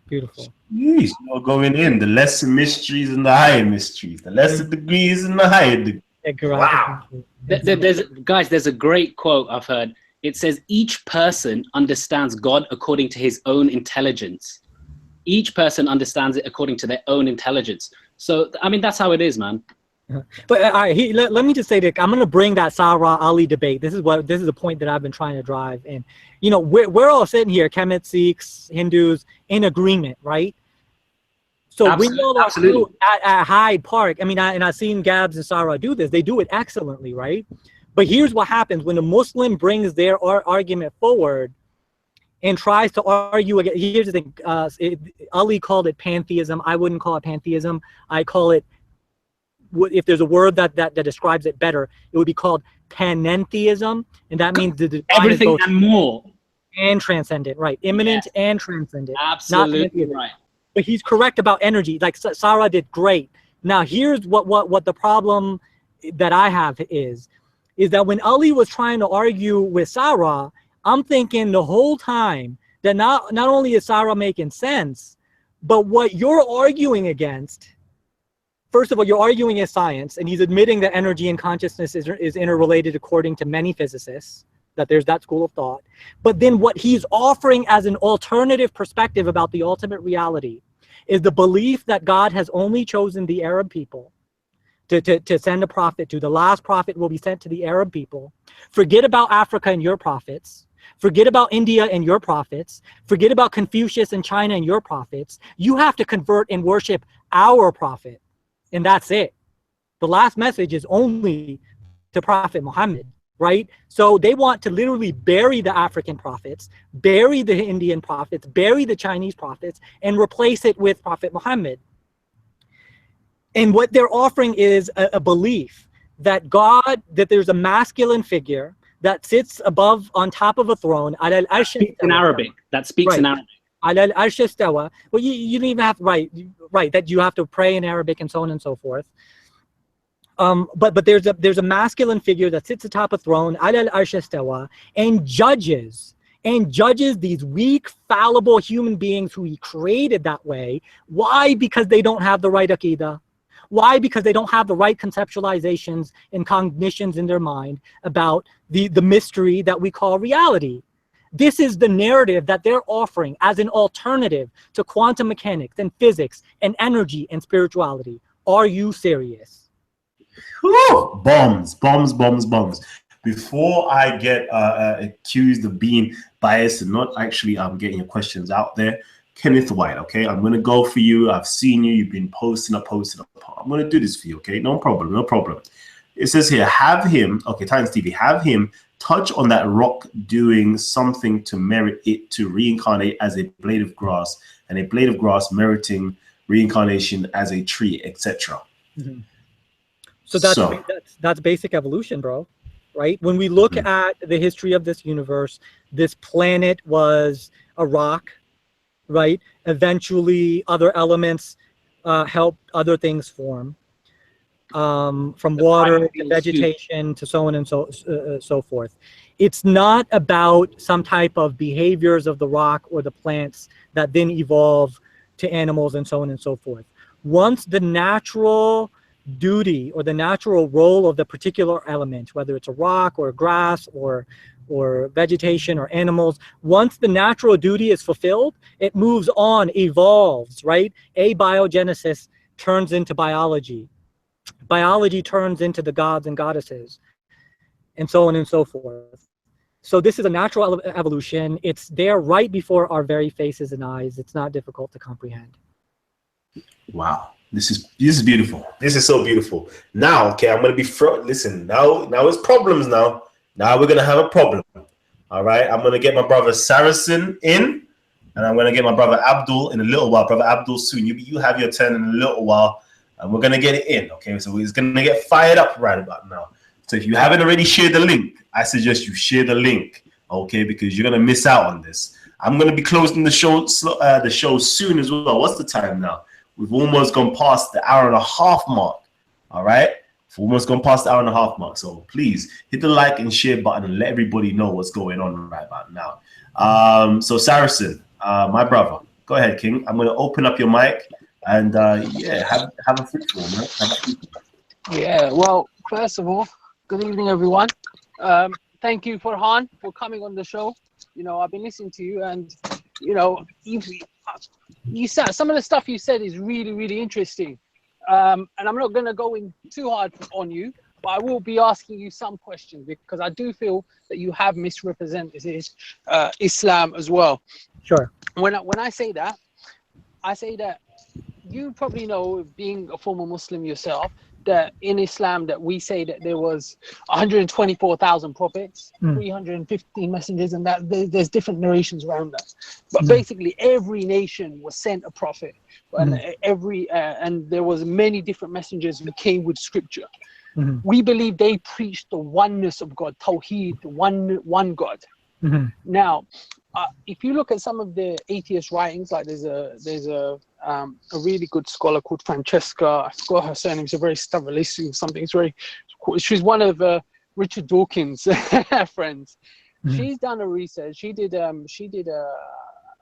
Beautiful. Jeez, going in, the lesser mysteries and the higher mysteries, the lesser degrees and the higher degrees. Wow. There's a great quote I've heard. It says, each person understands God according to his own intelligence. Each person understands it according to their own intelligence. So, I mean, that's how it is, man. But all right, let me just say that I'm going to bring that Sarah Ali debate. This is the point that I've been trying to drive. And, we're all sitting here, Kemet, Sikhs, Hindus, in agreement, right? So absolutely, we all are still at Hyde Park. I mean, I've seen Gabs and Sarah do this. They do it excellently, right? But here's what happens when a Muslim brings their argument forward and tries to argue again. Here's the thing. Ali called it pantheism. I wouldn't call it pantheism. I call it, if there's a word that describes it better, it would be called panentheism, and that means the divine everything and more and transcendent, right? Immanent and transcendent. Absolutely right. But he's correct about energy. Like Sarah did great. Now here's what the problem that I have is that when Ali was trying to argue with Sarah, I'm thinking the whole time that not only is Sarah making sense, But what you're arguing against, first of all, you're arguing against science, and he's admitting that energy and consciousness is interrelated according to many physicists, that there's that school of thought. But then what he's offering as an alternative perspective about the ultimate reality is the belief that God has only chosen the Arab people to send a prophet to. The last prophet will be sent to the Arab people. Forget about Africa and your prophets. Forget about India and your prophets. Forget about Confucius and China and your prophets. You have to convert and worship our prophet. And that's it. The last message is only to Prophet Muhammad, right? So they want to literally bury the African prophets, bury the Indian prophets, bury the Chinese prophets, and replace it with Prophet Muhammad. And what they're offering is a belief that God, that there's a masculine figure that sits above, on top of a throne. In Arabic. That speaks in Arabic. Well, you don't even have, right, that you have to pray in Arabic and so on and so forth. But there's a masculine figure that sits atop a throne, and judges these weak, fallible human beings who he created that way. Why? Because they don't have the right aqidah. Why? Because they don't have the right conceptualizations and cognitions in their mind about the mystery that we call reality. This is the narrative that they're offering as an alternative to quantum mechanics and physics and energy and spirituality. Are you serious? Whew, bombs. Before I get accused of being biased and not actually getting your questions out there, Kenneth White, okay, I'm gonna go for you. I've seen you. You've been posting up. I'm gonna do this for you, okay? No problem. It says here, have him, okay, Titans TV, have him touch on that rock doing something to merit it to reincarnate as a blade of grass, and a blade of grass meriting reincarnation as a tree, etc. Mm-hmm. So that's basic evolution, bro. Right? When we look at the history of this universe, this planet was a rock, right? Eventually, other elements helped other things form, from water to vegetation to so on and so forth. It's not about some type of behaviors of the rock or the plants that then evolve to animals and so on and so forth. Once the natural duty or the natural role of the particular element, whether it's a rock or grass or vegetation or animals, once the natural duty is fulfilled, it moves on, evolves, right? Abiogenesis turns into biology. Biology turns into the gods and goddesses, and so on and so forth. So this is a natural evolution. It's there right before our very faces and eyes. It's not difficult to comprehend. Wow. This is beautiful. This is so beautiful. Now, okay, I'm gonna be listen. Now it's problems. Now we're gonna have a problem. All right. I'm gonna get my brother Saracen in, and I'm gonna get my brother Abdul in a little while. Brother Abdul, soon you have your turn in a little while, and we're gonna get it in. Okay. So it's gonna get fired up right about now. So if you haven't already shared the link, I suggest you share the link. Okay, because you're gonna miss out on this. I'm gonna be closing the show soon as well. What's the time now? We've almost gone past the hour and a half mark. All right. We've almost gone past the hour and a half mark. So please hit the like and share button and let everybody know what's going on right about now. So Saracen, my brother, go ahead, King. I'm going to open up your mic and yeah, have a free floor, man. Yeah, well, first of all, good evening, everyone. Thank you, Farhan, for coming on the show. You know, I've been listening to you, and you know, you said some of the stuff you said is really, really interesting. And I'm not going to go in too hard on you, but I will be asking you some questions because I do feel that you have misrepresented Islam as well. Sure. When I say that you probably know, being a former Muslim yourself, that in Islam that we say that there was 124,000 prophets, 315 messengers, and that there's different narrations around that. But basically, every nation was sent a prophet, and and there was many different messengers who came with scripture. We believe they preached the oneness of God, Tawheed, one God. Now, if you look at some of the atheist writings, like there's a really good scholar called Francesca. I forgot her surname. It's a very stubbornist or something. It's very. She's one of Richard Dawkins' friends. She's done a research. She did a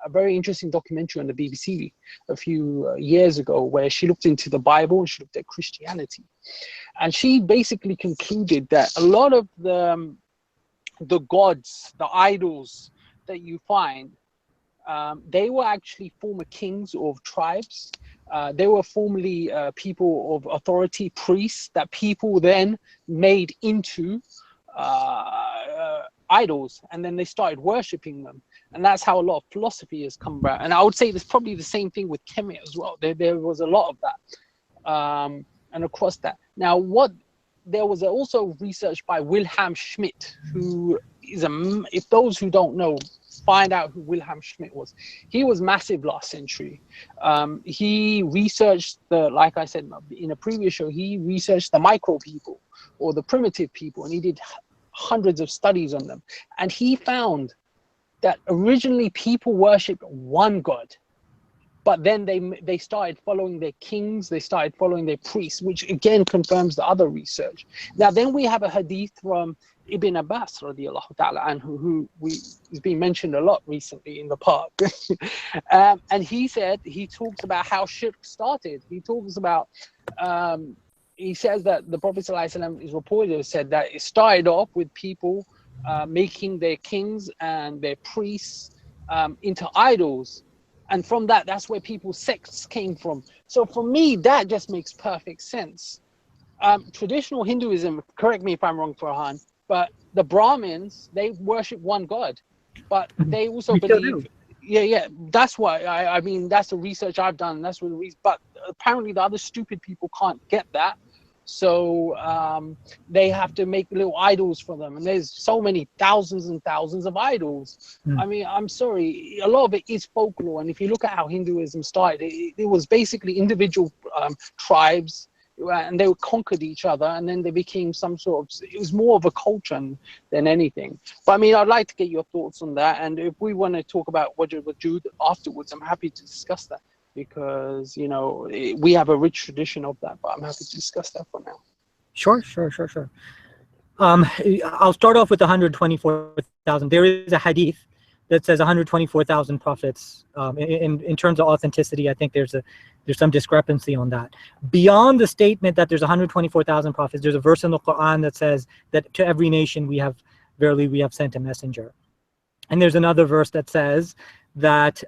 a very interesting documentary on the BBC a few years ago, where she looked into the Bible and she looked at Christianity, and she basically concluded that a lot of the gods, the idols that you find, they were actually former kings of tribes. They were formerly people of authority, priests, that people then made into idols, and then they started worshipping them. And that's how a lot of philosophy has come about. And I would say there's probably the same thing with Kemet as well. There was a lot of that, and across that. Now, there was also research by Wilhelm Schmidt, who is if those who don't know, find out who Wilhelm Schmidt was. He was massive last century. He researched like I said in a previous show, he researched the micro people or the primitive people, and he did hundreds of studies on them. And he found that originally people worshipped one god, but then they started following their kings, they started following their priests, which again confirms the other research. Now then we have a hadith from Ibn Abbas radiallahu ta'ala anhu, who has been mentioned a lot recently in the park. And he talks about how shirk started. He talks about, he says that the Prophet ﷺ is reported to have said that it started off with people making their kings and their priests into idols. And from that's where people's sects came from. So for me, that just makes perfect sense. Traditional Hinduism, correct me if I'm wrong, Farhan, but the Brahmins, they worship one god, but they also believe, that's why, I mean, that's the research I've done, that's what the reason, but apparently the other stupid people can't get that. So they have to make little idols for them, and there's so many thousands and thousands of idols. I mean, I'm sorry, a lot of it is folklore. And if you look at how Hinduism started, it was basically individual tribes, and they conquered each other, and then they became some sort of, it was more of a culture than anything. But I mean, I'd like to get your thoughts on that, and if we want to talk about Wajud afterwards, I'm happy to discuss that, because we have a rich tradition of that, but I'm happy to discuss that for now. Sure. I'll start off with 124,000. There is a hadith that says 124,000 prophets. In terms of authenticity, I think there's some discrepancy on that. Beyond the statement that there's 124,000 prophets, there's a verse in the Quran that says that to every nation we have sent a messenger. And there's another verse that says that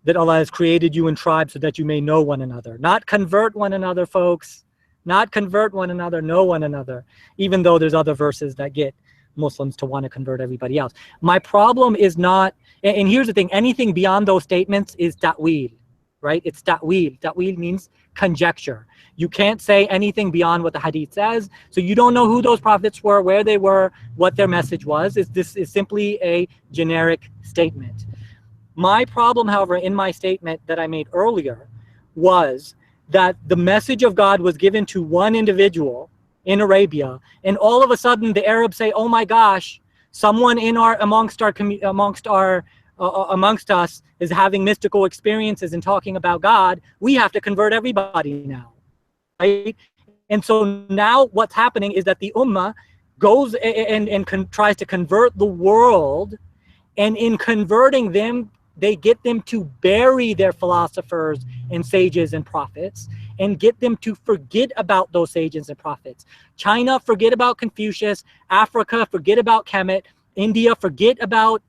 that Allah has created you in tribes so that you may know one another. Not convert one another, folks. Not convert one another, know one another. Even though there's other verses that get Muslims to want to convert everybody else. My problem is not, and here's the thing, anything beyond those statements is ta'wil, right? It's ta'wil. Ta'wil means conjecture. You can't say anything beyond what the hadith says. So you don't know who those prophets were, where they were, what their message was. This is simply a generic statement. My problem, however, in my statement that I made earlier was that the message of God was given to one individual in Arabia, and all of a sudden the Arabs say, "Oh my gosh, someone amongst us is having mystical experiences and talking about God. We have to convert everybody now." Right? And so now what's happening is that the Ummah goes and tries to convert the world, and in converting them, they get them to bury their philosophers and sages and prophets, and get them to forget about those sages and prophets. China, forget about Confucius. Africa, forget about Kemet. India, forget about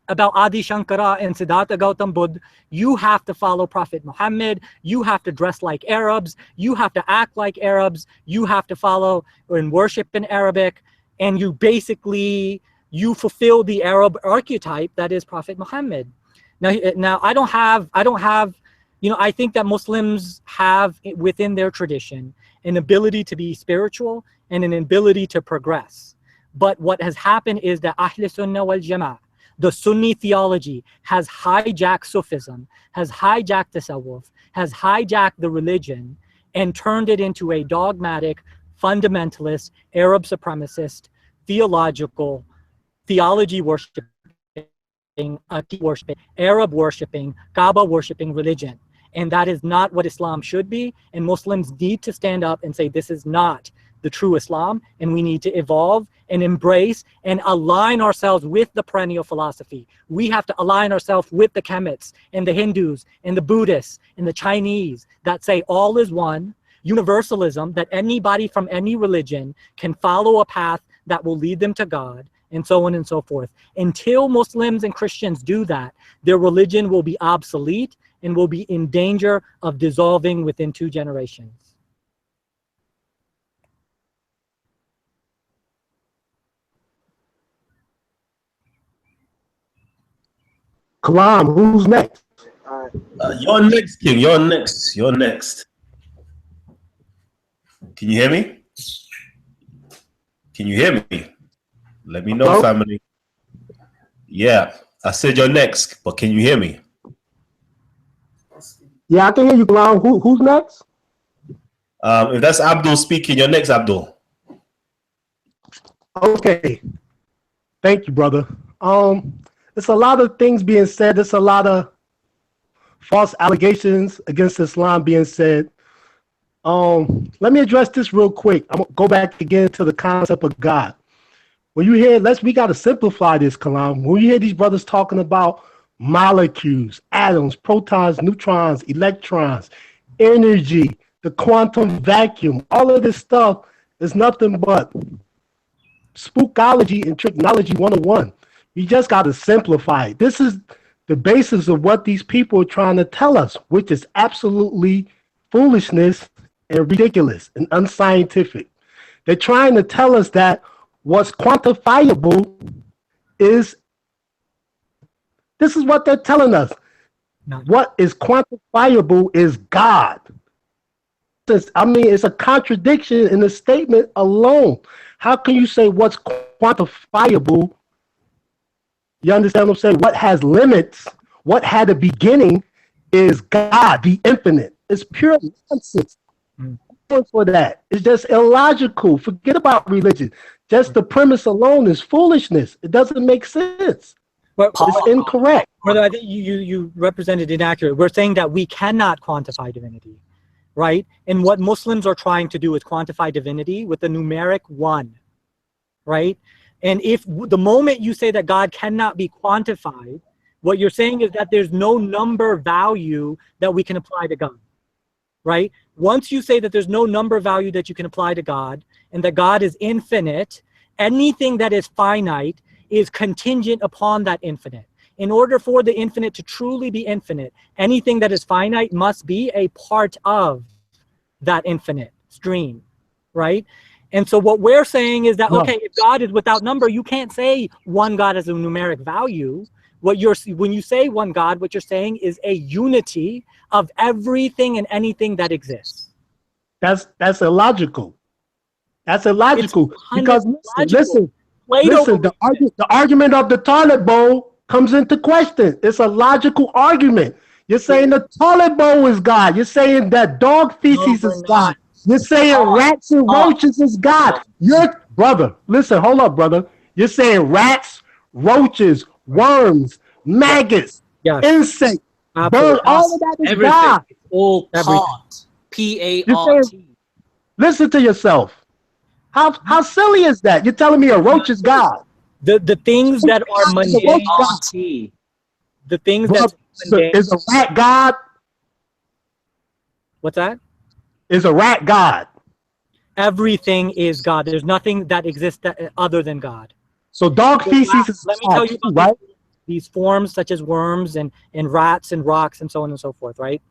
Adi Shankara and Siddhartha Gautam Buddha. You have to follow Prophet Muhammad. You have to dress like Arabs. You have to act like Arabs. You have to follow and worship in Arabic. And you fulfill the Arab archetype that is Prophet Muhammad. Now I don't have, I think that Muslims have within their tradition an ability to be spiritual and an ability to progress. But what has happened is that Ahl Sunnah wal Jama'ah, the Sunni theology, has hijacked Sufism, has hijacked Tasawwuf, has hijacked the religion and turned it into a dogmatic, fundamentalist, Arab supremacist, theology worshiping, worshiping, Arab worshiping, Kaaba worshiping religion. And that is not what Islam should be. And Muslims need to stand up and say, this is not the true Islam, and we need to evolve and embrace and align ourselves with the perennial philosophy. We have to align ourselves with the Kemits and the Hindus and the Buddhists and the Chinese that say all is one, universalism, that anybody from any religion can follow a path that will lead them to God, and so on and so forth. Until Muslims and Christians do that, their religion will be obsolete and will be in danger of dissolving within 2 generations. Kalam, who's next? You're next, King. You're next. You're next. Can you hear me? Can you hear me? Let me know, family. Yeah, I said you're next, but can you hear me? Yeah, I can hear you, Kalam. Who's next? If that's Abdul speaking, you're next, Abdul. Okay. Thank you, brother. There's a lot of things being said. There's a lot of false allegations against Islam being said. Let me address this real quick. I'm gonna go back again to the concept of God. When you hear, we got to simplify this, Kalam. When you hear these brothers talking about molecules, atoms, protons, neutrons, electrons, energy, the quantum vacuum, all of this stuff is nothing but spookology and tricknology 101. You just got to simplify it. This is the basis of what these people are trying to tell us, which is absolutely foolishness and ridiculous and unscientific. They're trying to tell us that what's quantifiable is, this is what they're telling us. What is quantifiable is God. I mean, it's a contradiction in the statement alone. How can you say what's quantifiable? You understand what I'm saying? What has limits, what had a beginning is God, the infinite. It's pure nonsense. For that. It's just illogical. Forget about religion. Just the premise alone is foolishness. It doesn't make sense. But it's incorrect. Brother, I think you represented inaccurate. We're saying that we cannot quantify divinity, right? And what Muslims are trying to do is quantify divinity with the numeric 1, right? And if the moment you say that God cannot be quantified, what you're saying is that there's no number value that we can apply to God, right? Once you say that there's no number value that you can apply to God and that God is infinite, anything that is finite is contingent upon that infinite. In order for the infinite to truly be infinite, anything that is finite must be a part of that infinite stream, right? And so what we're saying is that, okay, if God is without number, you can't say one God has a numeric value. When you say one God, what you're saying is a unity of everything and anything that exists. That's illogical. That's illogical. Because listen, the argument of the toilet bowl comes into question. It's a logical argument. You're saying the toilet bowl is God. You're saying that dog feces is God. You're saying rats and roaches is God. Brother, listen, hold up, brother. You're saying rats, roaches, worms, maggots, insects, birds, all of that is everything. God. All part. P-A-R-T. Listen to yourself. How silly is that? You're telling me a roach is God. The things that are mundane. The things that is a rat God? What's that? Is a rat God? Everything is God. There's nothing that exists other than God. So dog feces is let me tell you about right? These forms such as worms and rats and rocks and so on and so forth, right?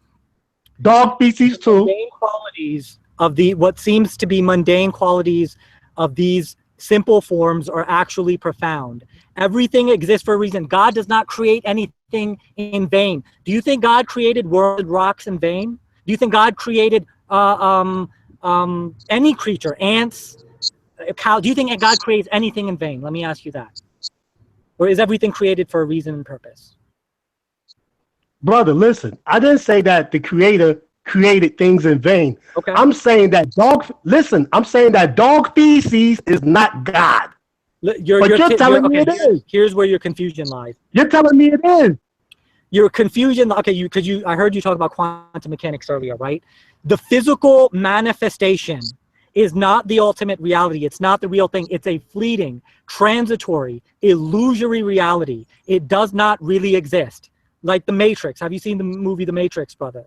Dog feces too. Mundane qualities of what seems to be mundane qualities of these simple forms are actually profound. Everything exists for a reason. God does not create anything in vain. Do you think God created worms and rocks in vain? Do you think God created any creature, ants, a cow? Do you think God creates anything in vain? Let me ask you that. Or is everything created for a reason and purpose? Brother, listen, I didn't say that the creator created things in vain. Okay. I'm saying that dog feces is not God. You're telling me it is. Here's where your confusion lies. You're telling me it is. Your confusion, okay, I heard you talk about quantum mechanics earlier, right? The physical manifestation is not the ultimate reality. It's not the real thing. It's a fleeting, transitory, illusory reality. It does not really exist. Like the Matrix. Have you seen the movie The Matrix, brother?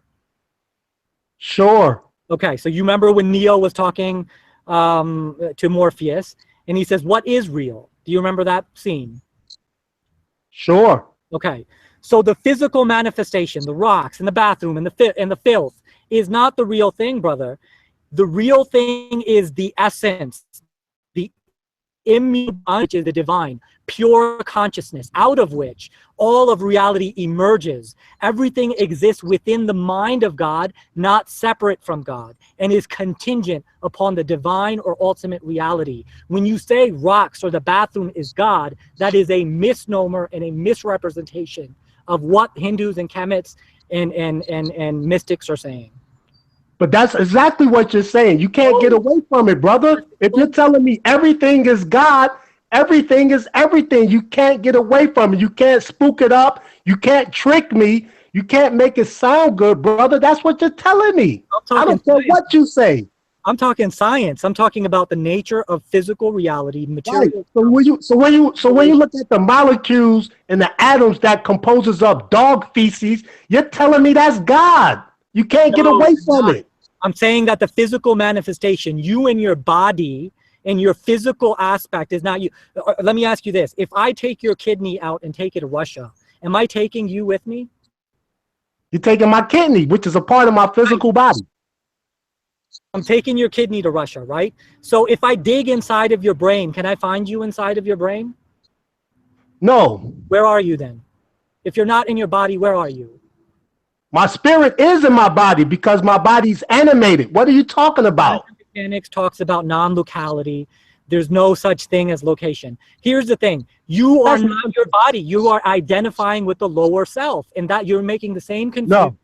Sure. Okay, so you remember when Neo was talking to Morpheus, and he says, "What is real?" Do you remember that scene? Sure. Okay, so the physical manifestation, the rocks in the bathroom and the filth, is not the real thing, brother. The real thing is the essence, the immutable, which is the divine, pure consciousness, out of which all of reality emerges. Everything exists within the mind of God, not separate from God, and is contingent upon the divine or ultimate reality. When you say rocks or the bathroom is God, that is a misnomer and a misrepresentation of what Hindus and Kemets and mystics are saying. But that's exactly what you're saying. You can't get away from it, brother. If you're telling me everything is God, everything is everything. You can't get away from it. You can't spook it up. You can't trick me. You can't make it sound good, brother. That's what you're telling me. I don't care what you say. I'm talking science. I'm talking about the nature of physical reality, material. Right. So when you look at the molecules and the atoms that composes of dog feces, you're telling me that's God. You can't get away from it. I'm saying that the physical manifestation, you and your body and your physical aspect is not you. Let me ask you this. If I take your kidney out and take it to Russia, am I taking you with me? You're taking my kidney, which is a part of my physical body. I'm taking your kidney to Russia, right? So if I dig inside of your brain, can I find you inside of your brain? No. Where are you then? If you're not in your body, where are you? My spirit is in my body because my body's animated. What are you talking about? Mechanics talks about non-locality. There's no such thing as location. Here's the thing. You are not your body. You are identifying with the lower self, and that you're making the same confusion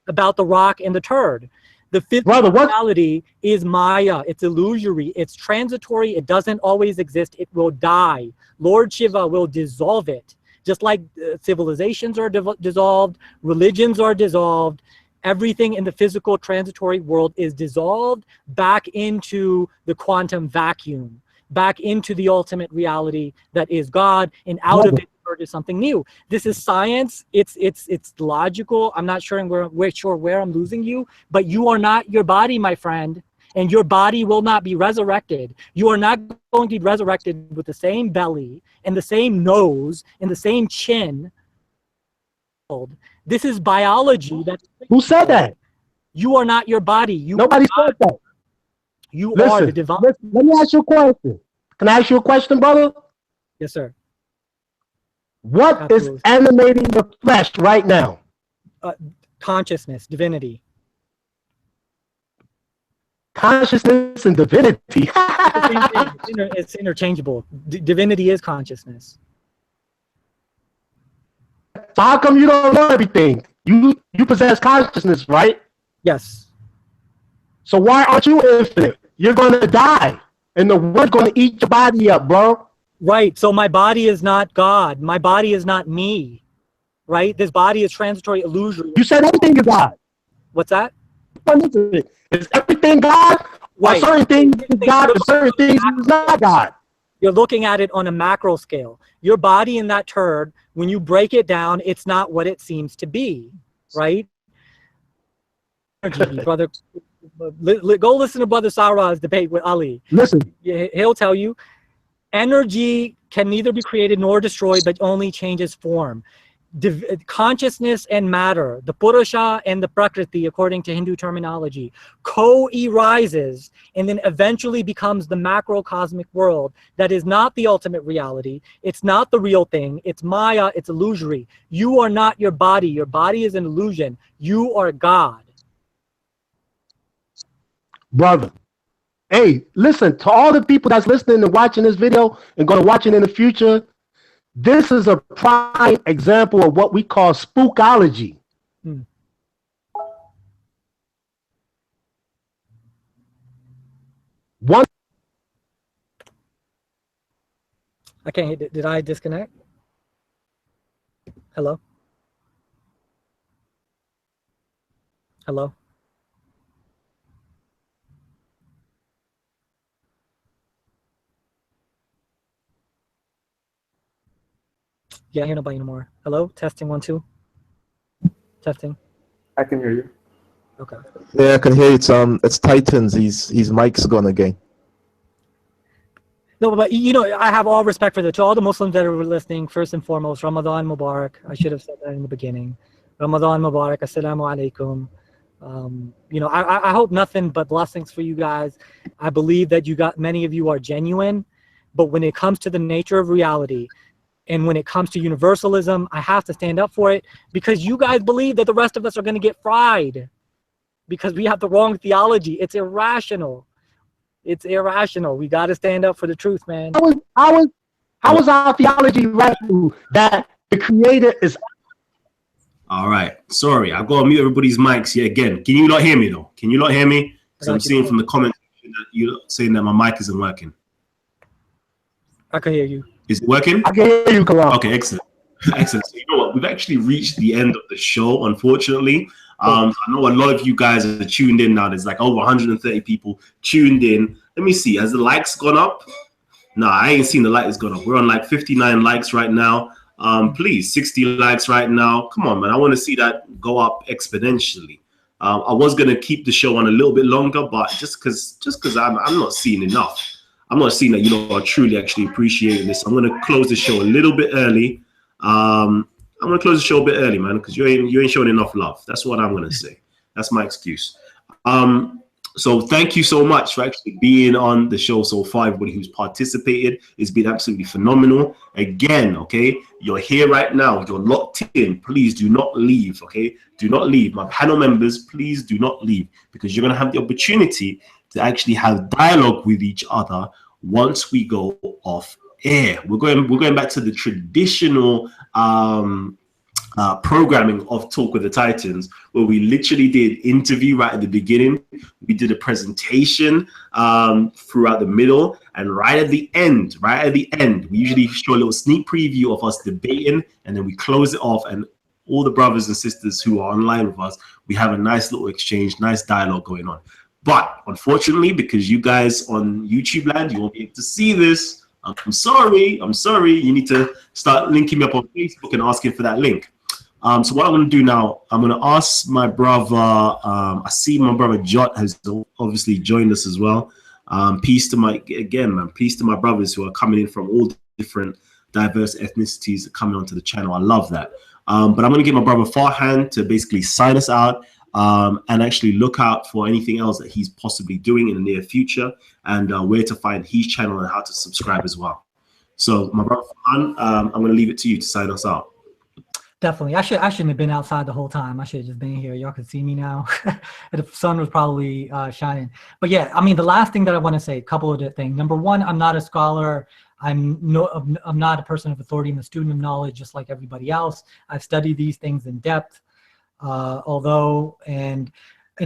about the rock and the turd. The physical reality is Maya. It's illusory. It's transitory. It doesn't always exist. It will die. Lord Shiva will dissolve it. Just like civilizations are dissolved, religions are dissolved, everything in the physical transitory world is dissolved back into the quantum vacuum, back into the ultimate reality that is God, and out of it emerges something new. This is science. It's logical. I'm not sure where I'm losing you, but you are not your body, my friend. And your body will not be resurrected. You are not going to be resurrected with the same belly and the same nose and the same chin. This is biology. Who said that? You are not your body. Nobody said that. You are the divine. Let me ask you a question. Can I ask you a question, brother? Yes, sir. What is animating the flesh right now? Consciousness, divinity. Consciousness and divinity. It's interchangeable. Divinity is consciousness. So how come you don't know everything? You possess consciousness, right? Yes. So why aren't you infinite? You're going to die, and the world's going to eat your body up, bro. Right. So my body is not God. My body is not me. Right? This body is transitory, illusory. You said everything is God. What's that? Is everything God? Right. Or certain things is God, and certain things is not God? You're looking at it on a macro scale. Your body in that turd, when you break it down, it's not what it seems to be, right? Brother, go listen to Brother Sarah's debate with Ali. Listen. He'll tell you, energy can neither be created nor destroyed, but only changes form. Consciousness and matter, the Purusha and the Prakriti, according to Hindu terminology, co-arises and then eventually becomes the macrocosmic world that is not the ultimate reality. It's not the real thing. It's Maya. It's illusory. You are not your body. Your body is an illusion. You are God. Brother. Hey, listen, to all the people that's listening and watching this video and going to watch it in the future, this is a prime example of what we call spookology. One. I can't hear. Did I disconnect? Hello? Hello? Yeah, I hear nobody anymore. Hello, testing 1 2. Testing. I can hear you. Okay. Yeah, I can hear it's Titans. His mic's gone again. No, but you know, I have all respect for to all the Muslims that are listening. First and foremost, Ramadan Mubarak. I should have said that in the beginning. Ramadan Mubarak. Assalamu alaikum. You know, I hope nothing but blessings for you guys. I believe that many of you are genuine, but when it comes to the nature of reality, and when it comes to universalism, I have to stand up for it because you guys believe that the rest of us are going to get fried because we have the wrong theology. It's irrational. It's irrational. We got to stand up for the truth, man. How was our theology rational that the creator is? All right. Sorry, I've got to mute everybody's mics here again. Can you not hear me though? Can you not hear me? Because I'm seeing from the comments that you're saying that my mic isn't working. I can hear you. Is it working? I can hear you, Kalam. Okay, excellent. Excellent. So you know what? We've actually reached the end of the show, unfortunately. I know a lot of you guys are tuned in now. There's like over 130 people tuned in. Let me see. Has the likes gone up? No, I ain't seen the likes gone up. We're on like 59 likes right now. Please, 60 likes right now. Come on, man. I want to see that go up exponentially. I was going to keep the show on a little bit longer, but just because I'm not seeing enough. I'm not seeing that you are truly actually appreciating this. I'm going to close the show a little bit early. I'm going to close the show a bit early, man, because you ain't showing enough love. That's what I'm going to say. That's my excuse. So thank you so much for actually being on the show so far. Everybody who's participated, it's been absolutely phenomenal. Again, okay, you're here right now. You're locked in. Please do not leave, okay? Do not leave. My panel members, please do not leave because you're going to have the opportunity to actually have dialogue with each other once we go off air. We're going back to the traditional programming of Talk with the Titans, where we literally did interview right at the beginning. We did a presentation throughout the middle, and right at the end, we usually show a little sneak preview of us debating, and then we close it off. And all the brothers and sisters who are online with us, we have a nice little exchange, nice dialogue going on. But unfortunately, because you guys on YouTube land, you won't be able to see this. I'm sorry. You need to start linking me up on Facebook and asking for that link. So what I'm going to do now, I'm going to ask my brother, I see my brother Jot has obviously joined us as well. Peace to my brothers who are coming in from all different diverse ethnicities coming onto the channel. I love that. But I'm going to get my brother Farhan to basically sign us out and actually look out for anything else that he's possibly doing in the near future and where to find his channel and how to subscribe as well. So my brother Farhan, I'm going to leave it to you to sign us out. Definitely. I shouldn't have been outside the whole time. I should have just been here. Y'all can see me now. The sun was probably shining. But yeah, I mean, the last thing that I want to say, a couple of things. Number one, I'm not a scholar. I'm not a person of authority. I'm a student of knowledge, just like everybody else. I've studied these things in depth. And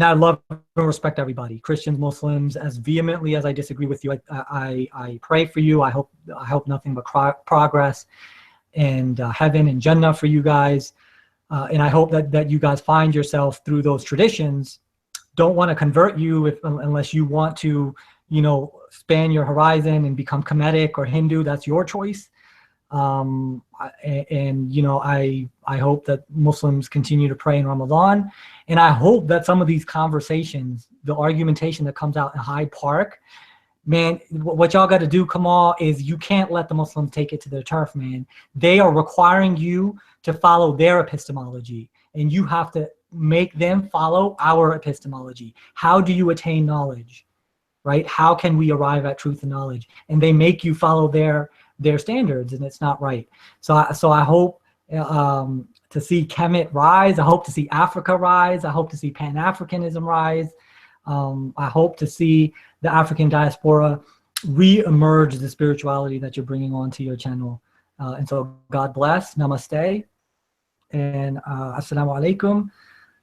I love and respect everybody, Christians, Muslims, as vehemently as I disagree with you. I pray for you. I hope nothing but progress and heaven and Jannah for you guys. And I hope that you guys find yourself through those traditions. Don't want to convert you unless you want to, span your horizon and become Kemetic or Hindu. That's your choice. I hope that Muslims continue to pray in Ramadan. And I hope that some of these conversations, the argumentation that comes out in Hyde Park, man, what y'all got to do, Kamal, is you can't let the Muslims take it to their turf, man. They are requiring you to follow their epistemology, and you have to make them follow our epistemology. How do you attain knowledge, right? How can we arrive at truth and knowledge? And they make you follow their standards, and it's not right. So I hope to see Kemet rise. I hope to see Africa rise. I hope to see Pan-Africanism rise. I hope to see the African diaspora re-emerge the spirituality that you're bringing onto your channel. And so God bless, namaste, and assalamu alaikum,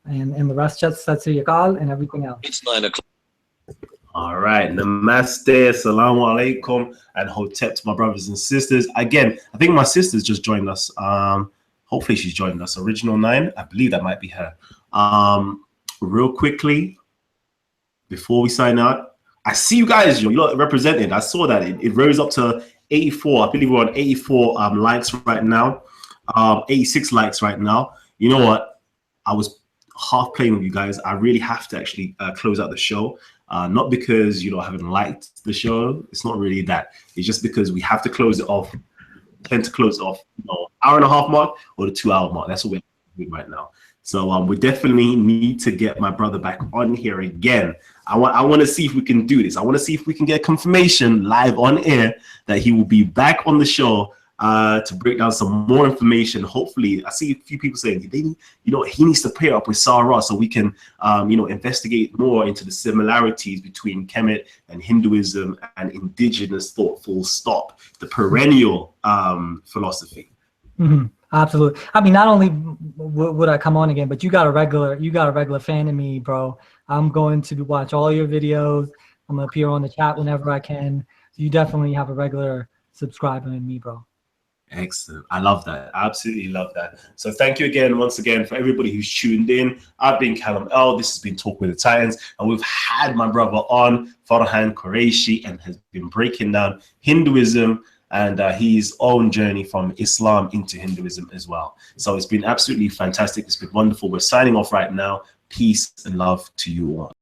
and the rest, Satsi Yakal, and everything else. It's 9 o'clock. All right, namaste, assalamu alaikum, and hotep to my brothers and sisters. Again, I think my sister's just joined us. Hopefully she's joined us. Original 9, I believe that might be her. Real quickly, before we sign out, I see you guys, you're not represented. I saw that it rose up to 84. I believe we're on 84 likes right now. 86 likes right now. You know what? I was half playing with you guys. I really have to actually close out the show. Not because you know I haven't liked the show. It's not really that. It's just because we have to close it off. Tend to close it off, you know, hour and a half mark or the 2 hour mark. That's what we're doing right now. So we definitely need to get my brother back on here again. I want to see if we can do this. I want to see if we can get confirmation live on air that he will be back on the show to break down some more information. Hopefully, I see a few people saying, you know, he needs to pair up with Sarah so we can, you know, investigate more into the similarities between Kemet and Hinduism and indigenous thought, full stop, the perennial philosophy. Mm-hmm. Absolutely. I mean, not only would I come on again, but you got a regular fan of me, bro. I'm going to watch all your videos. I'm gonna appear on the chat whenever I can. So you definitely have a regular subscriber in me, bro. Excellent. I love that. I absolutely love that. So thank you again, once again, for everybody who's tuned in. I've been Kalam L. This has been Talk with the Titans, and we've had my brother on, Farhan Quereshi, and has been breaking down Hinduism and his own journey from Islam into Hinduism as well. So it's been absolutely fantastic. It's been wonderful. We're signing off right now. Peace and love to you all.